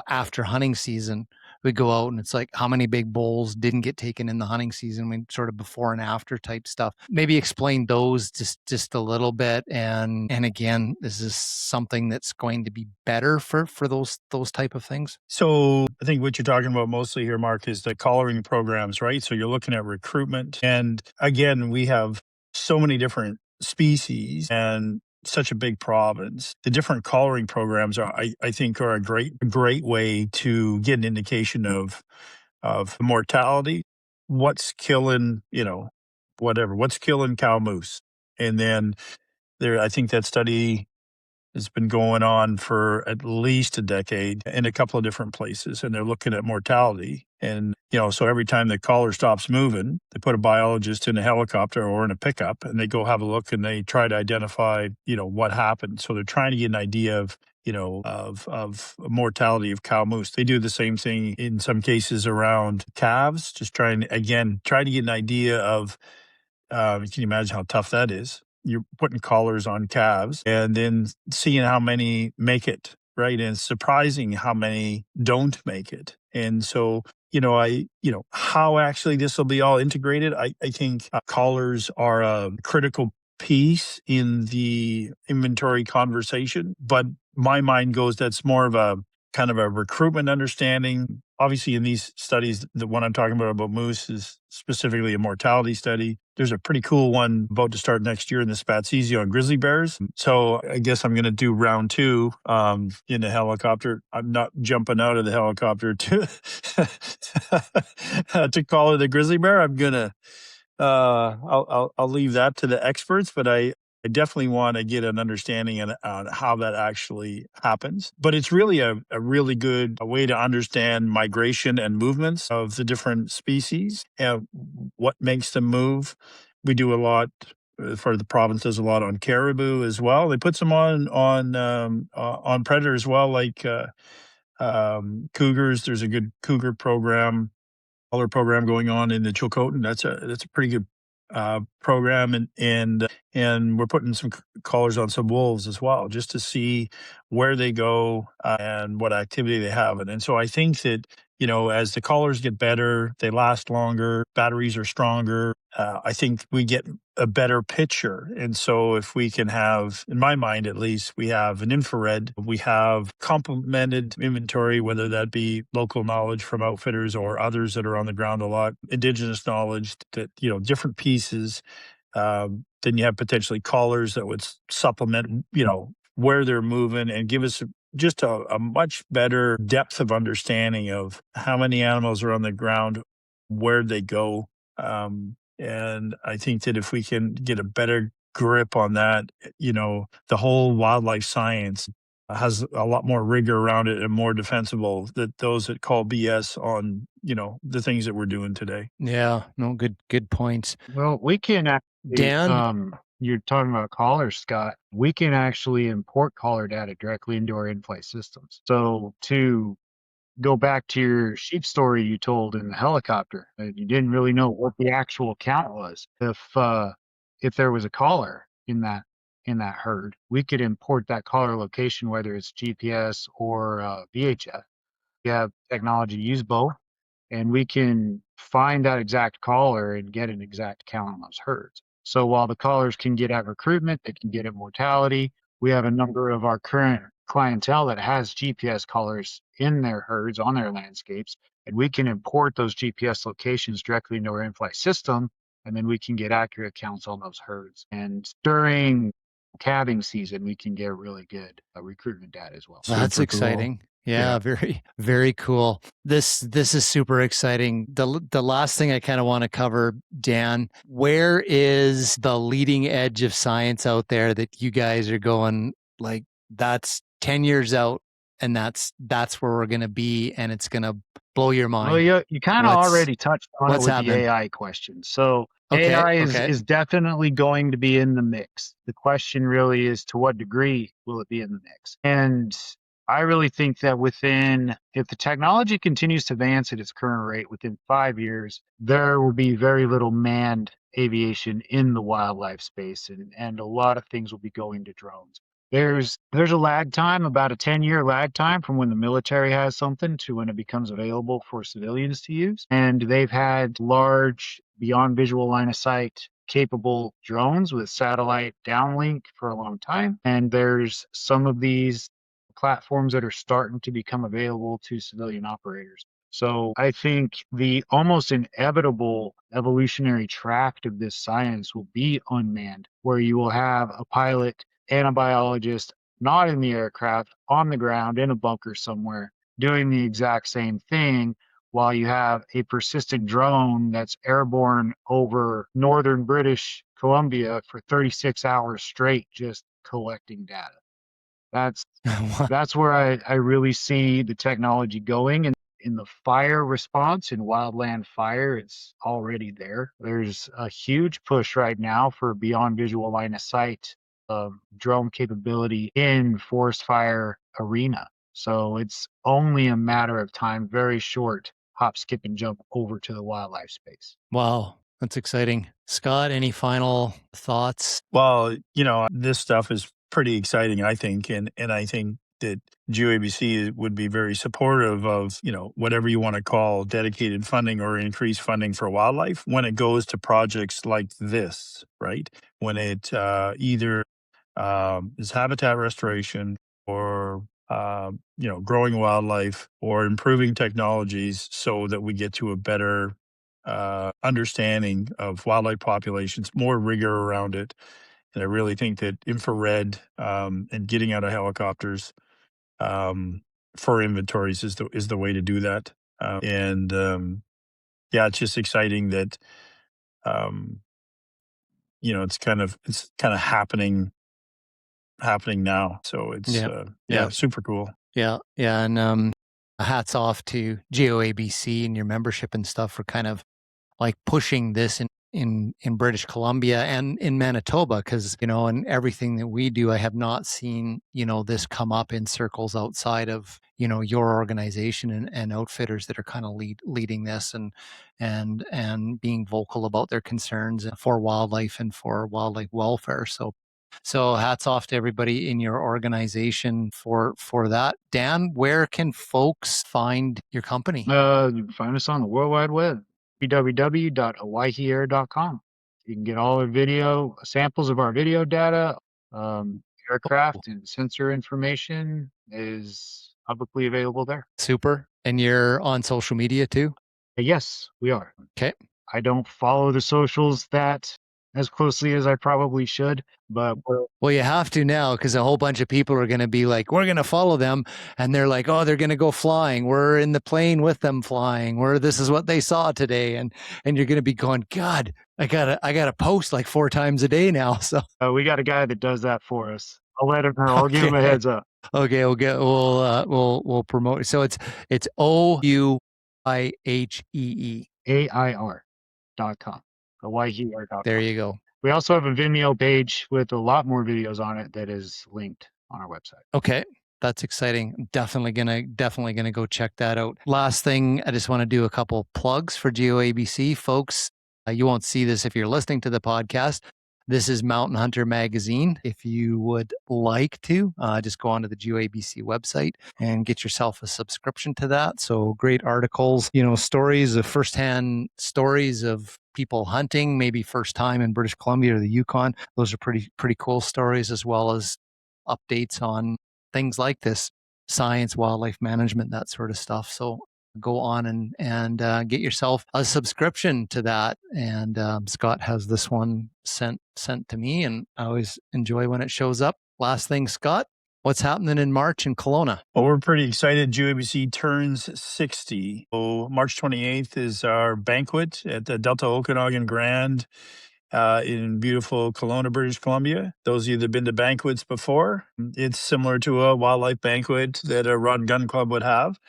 after hunting season, we go out and it's like how many big bulls didn't get taken in the hunting season. We sort of before and after type stuff. Maybe explain those just a little bit. And again, is this something that's going to be better for those type of things? So I think what you're talking about mostly here, Mark, is the collaring programs, right? So you're looking at recruitment. And again, we have so many different species and such a big province. The different collaring programs I think are a great way to get an indication of mortality, what's killing, what's killing cow moose. And then I think that study has been going on for at least a decade in a couple of different places, and they're looking at mortality. And, so every time the collar stops moving, they put a biologist in a helicopter or in a pickup and they go have a look and they try to identify, what happened. So they're trying to get an idea of, of mortality of cow moose. They do the same thing in some cases around calves, just trying to get an idea of, can you imagine how tough that is? You're putting collars on calves and then seeing how many make it, right? And it's surprising how many don't make it. And so, how actually this will be all integrated. I think collars are a critical piece in the inventory conversation, but my mind goes that's more of a kind of a recruitment understanding. Obviously, in these studies, the one I'm talking about moose is specifically a mortality study. There's a pretty cool one about to start next year in the Spatsizio on grizzly bears. So I guess I'm going to do round 2 in the helicopter. I'm not jumping out of the helicopter to to collar the grizzly bear. I'm gonna I'll leave that to the experts, but I definitely want to get an understanding on how that actually happens. But it's really a really good way to understand migration and movements of the different species and what makes them move. We do a lot for the province does a lot on caribou as well. They put some on predator as well, like cougars. There's a good cougar program color program going on in the Chilcotin. That's a pretty good program, and we're putting some collars on some wolves as well, just to see where they go and what activity they have. And so I think that as the collars get better, they last longer, batteries are stronger. I think we get a better picture. And so if we can have, in my mind at least, we have an infrared, we have complemented inventory, whether that be local knowledge from outfitters or others that are on the ground a lot, indigenous knowledge that, different pieces. Then you have potentially collars that would supplement, where they're moving and give us just a much better depth of understanding of how many animals are on the ground, where they go. And I think that if we can get a better grip on that, the whole wildlife science has a lot more rigor around it and more defensible that those that call BS on, the things that we're doing today. Yeah, no, good points. Well, we can actually, Dan? you're talking about collars, Scott. We can actually import collar data directly into our in-flight systems. So to go back to your sheep story you told in the helicopter, you didn't really know what the actual count was. If there was a collar in that in that herd. We could import that caller location, whether it's GPS or VHF. We have technology to use both, and we can find that exact caller and get an exact count on those herds. So while the callers can get at recruitment, they can get at mortality. We have a number of our current clientele that has GPS callers in their herds on their landscapes, and we can import those GPS locations directly into our in-flight system, and then we can get accurate counts on those herds. And during calving season, we can get really good recruitment data as well. That's Super exciting. cool. Yeah, very, very cool. This is super exciting. The last thing I kind of want to cover, Dan, where is the leading edge of science out there that you guys are going, like, that's 10 years out and that's where we're going to be, and it's going to blow your mind? Well, you kind of already touched on it what's with happening? the AI question. So Okay, AI okay. is definitely going to be in the mix. The question really is, to what degree will it be in the mix? And I really think that if the technology continues to advance at its current rate, within 5 years, there will be very little manned aviation in the wildlife space, and a lot of things will be going to drones. There's a lag time, about a 10-year lag time from when the military has something to when it becomes available for civilians to use. And they've had large, beyond visual line of sight capable drones with satellite downlink for a long time. And there's some of these platforms that are starting to become available to civilian operators. So I think the almost inevitable evolutionary tract of this science will be unmanned, where you will have a pilot and a biologist not in the aircraft, on the ground in a bunker somewhere, doing the exact same thing, while you have a persistent drone that's airborne over northern British Columbia for 36 hours straight, just collecting data. That's where I really see the technology going. And in the fire response, in wildland fire, it's already there. There's a huge push right now for beyond visual line of sight drone capability in forest fire arena. So it's only a matter of time, very short hop, skip, and jump over to the wildlife space. Wow, that's exciting. Scott, any final thoughts? Well, this stuff is pretty exciting, I think, and I think that GeoABC would be very supportive of, whatever you want to call dedicated funding or increased funding for wildlife when it goes to projects like this, right? When it either is habitat restoration or growing wildlife or improving technologies so that we get to a better understanding of wildlife populations, more rigor around it. And I really think that infrared and getting out of helicopters for inventories is the way to do that. Yeah, it's just exciting that it's kind of happening now. So it's super cool. Yeah, and hats off to GeoABC and your membership and stuff for kind of like pushing this in British Columbia and in Manitoba, because in everything that we do, I have not seen this come up in circles outside of your organization and outfitters that are kind of leading this and being vocal about their concerns for wildlife and for wildlife welfare. So hats off to everybody in your organization for that. Dan, where can folks find your company? You can find us on the World Wide Web, www.owyheeair.com. You can get all our samples of our video data. Aircraft and sensor information is publicly available there. Super. And you're on social media too? Yes, we are. Okay. I don't follow the socials that as closely as I probably should, but well, you have to now, because a whole bunch of people are going to be like, we're going to follow them, and they're like, oh, they're going to go flying. We're in the plane with them flying. This is what they saw today, and you're going to be going, God, I gotta post like 4 times a day now. So we got a guy that does that for us. I'll let him know. I'll give him a heads up. Okay, we'll promote. So it's OUYHEE.com. Owyhee.com. There you go. We also have a Vimeo page with a lot more videos on it that is linked on our website. Okay. That's exciting. Definitely gonna go check that out. Last thing, I just want to do a couple plugs for GeoABC. Folks, you won't see this if you're listening to the podcast, This is Mountain Hunter Magazine. If you would like to, just go onto the GeoABC website and get yourself a subscription to that. So great articles, stories of firsthand stories of people hunting, maybe first time in British Columbia or the Yukon. Those are pretty cool stories, as well as updates on things like this, science, wildlife management, that sort of stuff. So go on and get yourself a subscription to that. And Scott has this one sent to me, and I always enjoy when it shows up. Last thing, Scott, what's happening in March in Kelowna? Well, we're pretty excited. GeoABC turns 60. So March 28th is our banquet at the Delta Okanagan Grand in beautiful Kelowna, British Columbia. Those of you that have been to banquets before, it's similar to a wildlife banquet that a rod and gun club would have.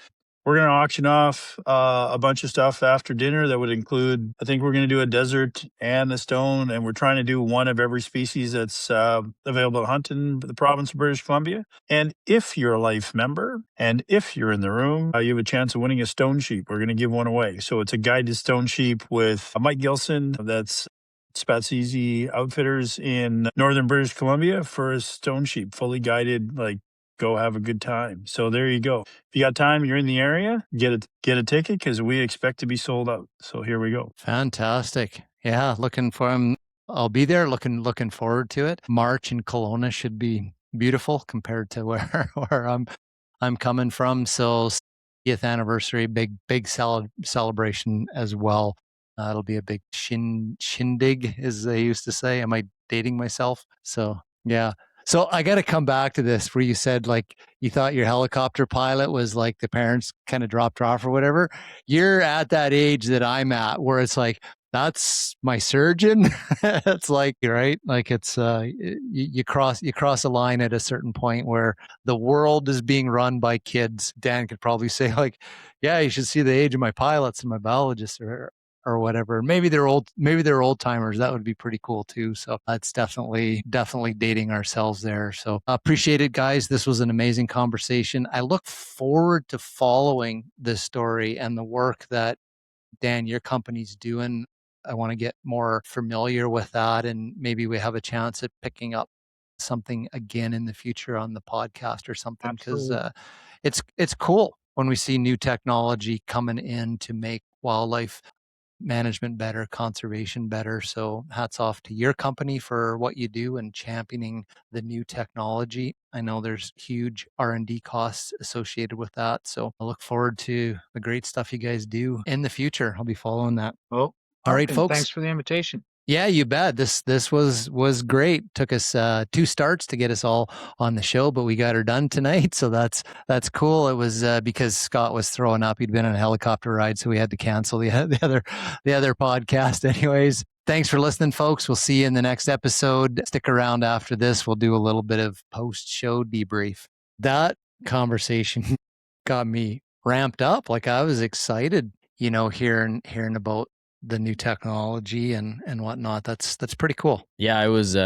We're going to auction off a bunch of stuff after dinner that would include, I think we're going to do a desert and a stone, and we're trying to do one of every species that's available to hunt in the province of British Columbia. And if you're a Life member, and if you're in the room, you have a chance of winning a stone sheep. We're going to give one away. So it's a guided stone sheep with Mike Gilson, that's Spatsizi Outfitters in northern British Columbia, for a stone sheep, fully guided, like, go have a good time. So there you go. If you got time, you're in the area, get a ticket, because we expect to be sold out. So here we go. Fantastic. Yeah, looking for him. I'll be there. Looking forward to it. March in Kelowna should be beautiful compared to where I'm coming from. So 60th anniversary, big celebration as well. It'll be a big shindig, as they used to say. Am I dating myself? So yeah. So I got to come back to this where you said, like, you thought your helicopter pilot was like the parents kind of dropped her off or whatever. You're at that age that I'm at where it's like, that's my surgeon. It's like, right? Like it's, you cross a line at a certain point where the world is being run by kids. Dan could probably say, like, yeah, you should see the age of my pilots and my biologists, or whatever. Maybe they're old timers. That would be pretty cool too. So that's definitely dating ourselves there. So appreciate it, guys. This was an amazing conversation. I look forward to following this story and the work that, Dan, your company's doing. I want to get more familiar with that, and maybe we have a chance at picking up something again in the future on the podcast or something, because it's cool when we see new technology coming in to make wildlife management better, conservation better. So hats off to your company for what you do and championing the new technology. I know there's huge R&D costs associated with that. So I look forward to the great stuff you guys do in the future. I'll be following that. Well, all right, folks. Thanks for the invitation. Yeah, you bet. This was great. Took us 2 starts to get us all on the show, but we got her done tonight. So that's cool. It was because Scott was throwing up. He'd been on a helicopter ride, so we had to cancel the other podcast. Anyways, thanks for listening, folks. We'll see you in the next episode. Stick around after this. We'll do a little bit of post-show debrief. That conversation got me ramped up. Like, I was excited, hearing about the new technology and whatnot. That's pretty cool. Yeah, I was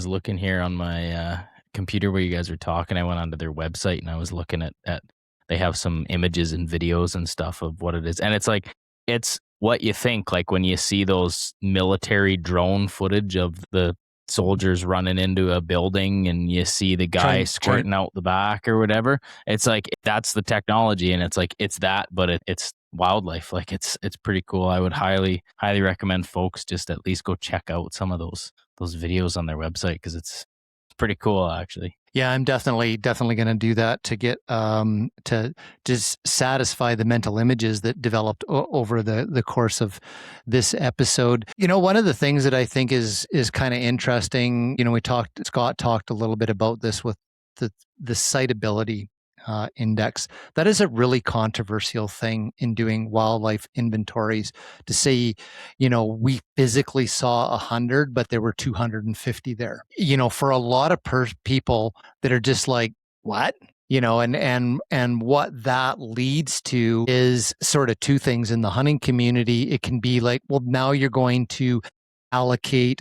looking here on my computer where you guys were talking. I went onto their website and I was looking at they have some images and videos and stuff of what it is. And it's like, it's what you think, like when you see those military drone footage of the soldiers running into a building and you see the guy squirting out the back or whatever. It's like, that's the technology, and it's like, it's that, but it's wildlife. Like it's pretty cool. I would highly recommend folks just at least go check out some of those videos on their website, because it's pretty cool, actually. Yeah, I'm definitely going to do that to get to just satisfy the mental images that developed over the course of this episode. One of the things that I think is kind of interesting, Scott talked a little bit about this with the citability index. That is a really controversial thing in doing wildlife inventories, to say, we physically saw 100, but there were 250 there. For a lot of people that are just like, what? And what that leads to is sort of 2 things in the hunting community. It can be like, well, now you're going to allocate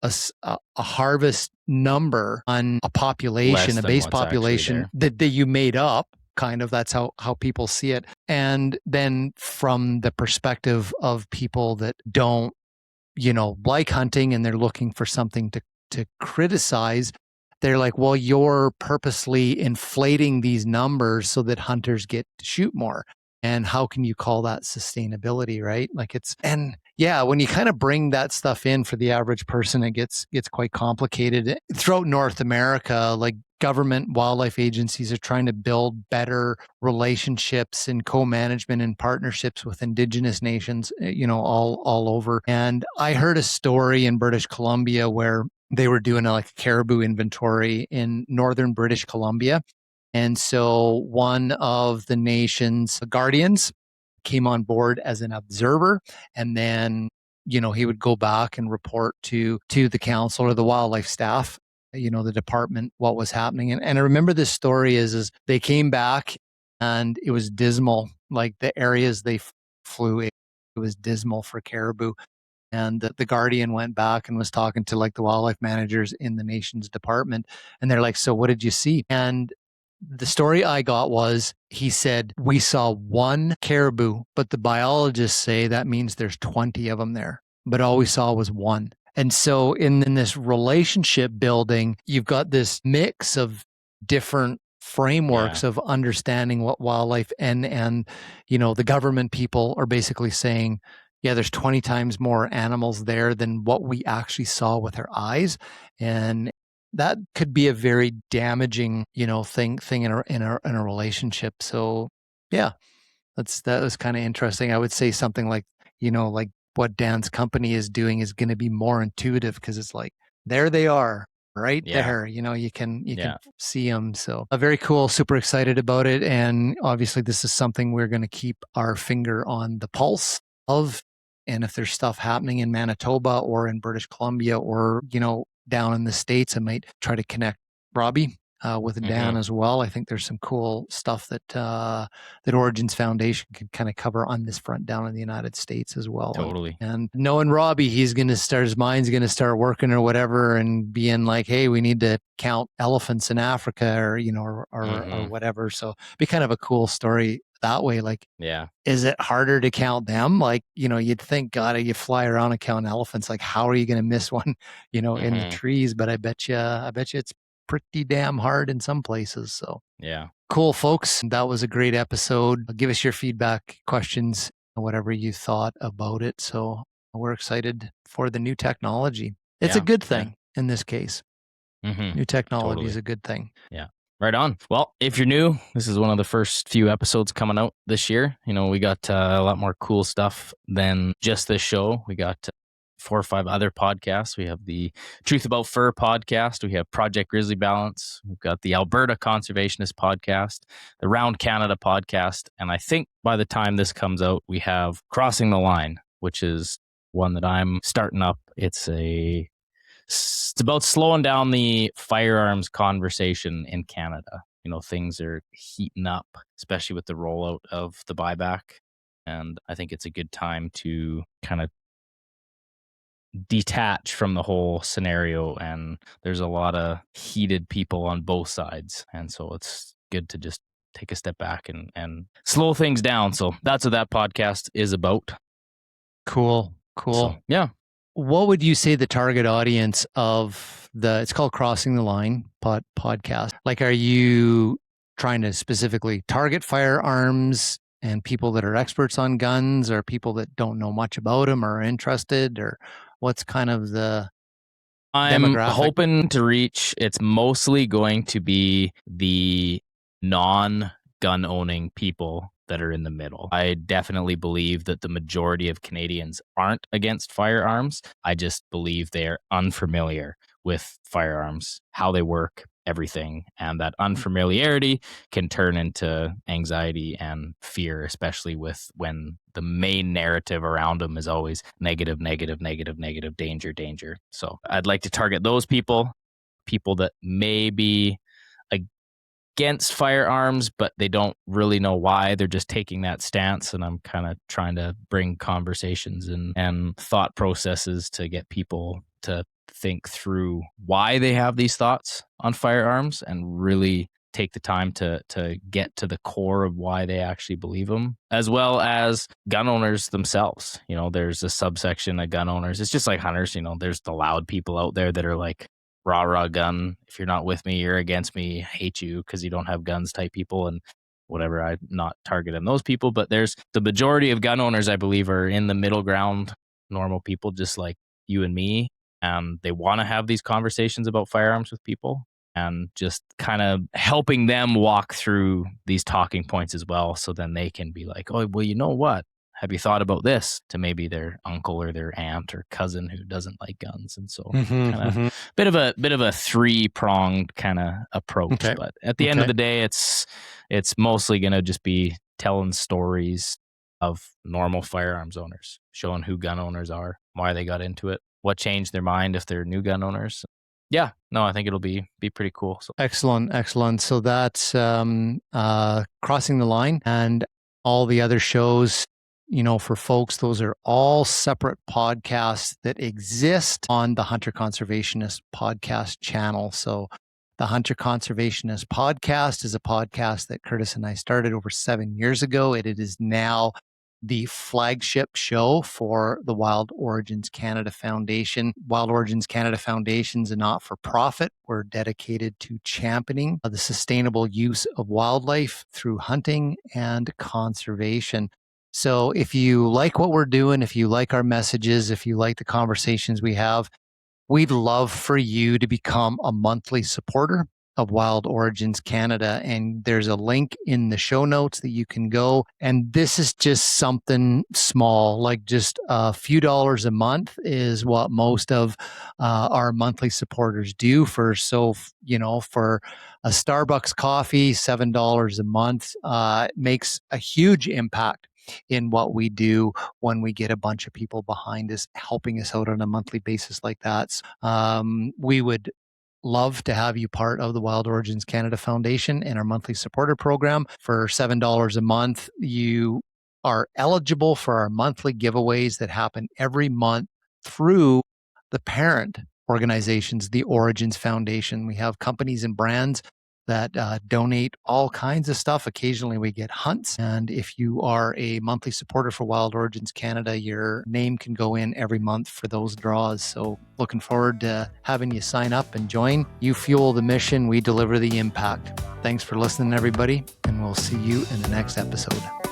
a harvest number on a population, a base population that you made up, kind of. That's how people see it. And then from the perspective of people that don't like hunting and they're looking for something to criticize, they're like, well, you're purposely inflating these numbers so that hunters get to shoot more. And how can you call that sustainability, right? And yeah, when you kind of bring that stuff in for the average person, it gets quite complicated. Throughout North America, like government wildlife agencies are trying to build better relationships and co-management and partnerships with Indigenous nations, all over. And I heard a story in British Columbia where they were doing a caribou inventory in northern British Columbia. And so one of the nation's guardians came on board as an observer, and then, he would go back and report to the council or the wildlife staff, the department, what was happening. And I remember this story is they came back and it was dismal. Like the areas they flew, it was dismal for caribou. And the Guardian went back and was talking to the wildlife managers in the nation's department. And they're like, so what did you see? And the story I got was, he said, we saw one caribou, but the biologists say that means there's 20 of them there. But all we saw was one. And so in this relationship building, you've got this mix of different frameworks of understanding what wildlife and the government people are basically saying, yeah, there's 20 times more animals there than what we actually saw with our eyes. And that could be a very damaging, thing in a relationship. So yeah, that was kind of interesting. I would say something like, like what Dan's company is doing is going to be more intuitive, because it's like, there they are right there, you can see them. So very cool, super excited about it. And obviously this is something we're going to keep our finger on the pulse of. And if there's stuff happening in Manitoba or in British Columbia or, down in the States, I might try to connect Robbie with Dan as well. I think there's some cool stuff that Origins Foundation can kind of cover on this front down in the United States as well. Totally. And knowing Robbie, his mind's going to start working or whatever, and being like, hey, we need to count elephants in Africa or whatever. So it'd be kind of a cool story that way. Is it harder to count them? You'd think, God, you fly around and count elephants. How are you going to miss one, in the trees? But I bet you it's pretty damn hard in some places. So yeah, cool, folks. That was a great episode. Give us your feedback, questions, whatever you thought about it. So we're excited for the new technology. It's a good thing in this case. New technology is a good thing. Yeah. Right on. Well, if you're new, this is one of the first few episodes coming out this year. We got a lot more cool stuff than just this show. We got 4 or 5 other podcasts. We have the Truth About Fur podcast. We have Project Grizzly Balance. We've got the Alberta Conservationist podcast, the Round Canada podcast. And I think by the time this comes out, we have Crossing the Line, which is one that I'm starting up. It's about slowing down the firearms conversation in Canada. Things are heating up, especially with the rollout of the buyback. And I think it's a good time to kind of detach from the whole scenario. And there's a lot of heated people on both sides. And so it's good to just take a step back and slow things down. So that's what that podcast is about. Cool. So, yeah. What would you say the target audience of it's called Crossing the Line podcast? Are you trying to specifically target firearms and people that are experts on guns, or people that don't know much about them or are interested, or what's kind of the I'm demographic? hoping to reach, it's mostly going to be the non-gun owning people that are in the middle. I definitely believe that the majority of Canadians aren't against firearms. I just believe they're unfamiliar with firearms, how they work, everything. And that unfamiliarity can turn into anxiety and fear, especially when the main narrative around them is always negative, negative, negative, negative, danger, danger. So I'd like to target those people that may be against firearms, but they don't really know why. They're just taking that stance. And I'm kind of trying to bring conversations and thought processes to get people to think through why they have these thoughts on firearms and really take the time to get to the core of why they actually believe them, as well as gun owners themselves. You know, there's a subsection of gun owners. It's just like hunters. You know, there's the loud people out there that are like rah gun. If you're not with me, you're against me. Hate you because you don't have guns type people and whatever. I'm not targeting those people, but there's the majority of gun owners, I believe, are in the middle ground, normal people just like you and me. And they want to have these conversations about firearms with people, and just kind of helping them walk through these talking points as well. So then they can be like, oh, well, you know what? Have you thought about this, to maybe their uncle or their aunt or cousin who doesn't like guns? And so kind of bit of a 3-pronged kind of approach. Okay. But at the end of the day, it's mostly going to just be telling stories of normal firearms owners, showing who gun owners are, why they got into it, what changed their mind if they're new gun owners. Yeah, no, I think it'll be pretty cool. So. Excellent. So that's Crossing the Line, and all the other shows, you know, for folks, those are all separate podcasts that exist on the Hunter Conservationist podcast channel. So the Hunter Conservationist podcast is a podcast that Curtis and I started over 7 years ago. It is now the flagship show for the Wild Origins Canada Foundation. Wild Origins Canada Foundation is a not-for-profit. We're dedicated to championing the sustainable use of wildlife through hunting and conservation. So if you like what we're doing, if you like our messages, if you like the conversations we have, we'd love for you to become a monthly supporter of Wild Origins Canada. And there's a link in the show notes that you can go. And this is just something small, like just a few dollars a month is what most of our monthly supporters do for a Starbucks coffee, $7 a month makes a huge impact in what we do when we get a bunch of people behind us, helping us out on a monthly basis like that. We would love to have you part of the Wild Origins Canada Foundation and our monthly supporter program. For $7 a month, you are eligible for our monthly giveaways that happen every month through the parent organizations, the Origins Foundation. We have companies and brands that donate all kinds of stuff. Occasionally we get hunts. And if you are a monthly supporter for Wild Origins Canada, your name can go in every month for those draws. So looking forward to having you sign up and join. You fuel the mission, we deliver the impact. Thanks for listening, everybody, and we'll see you in the next episode.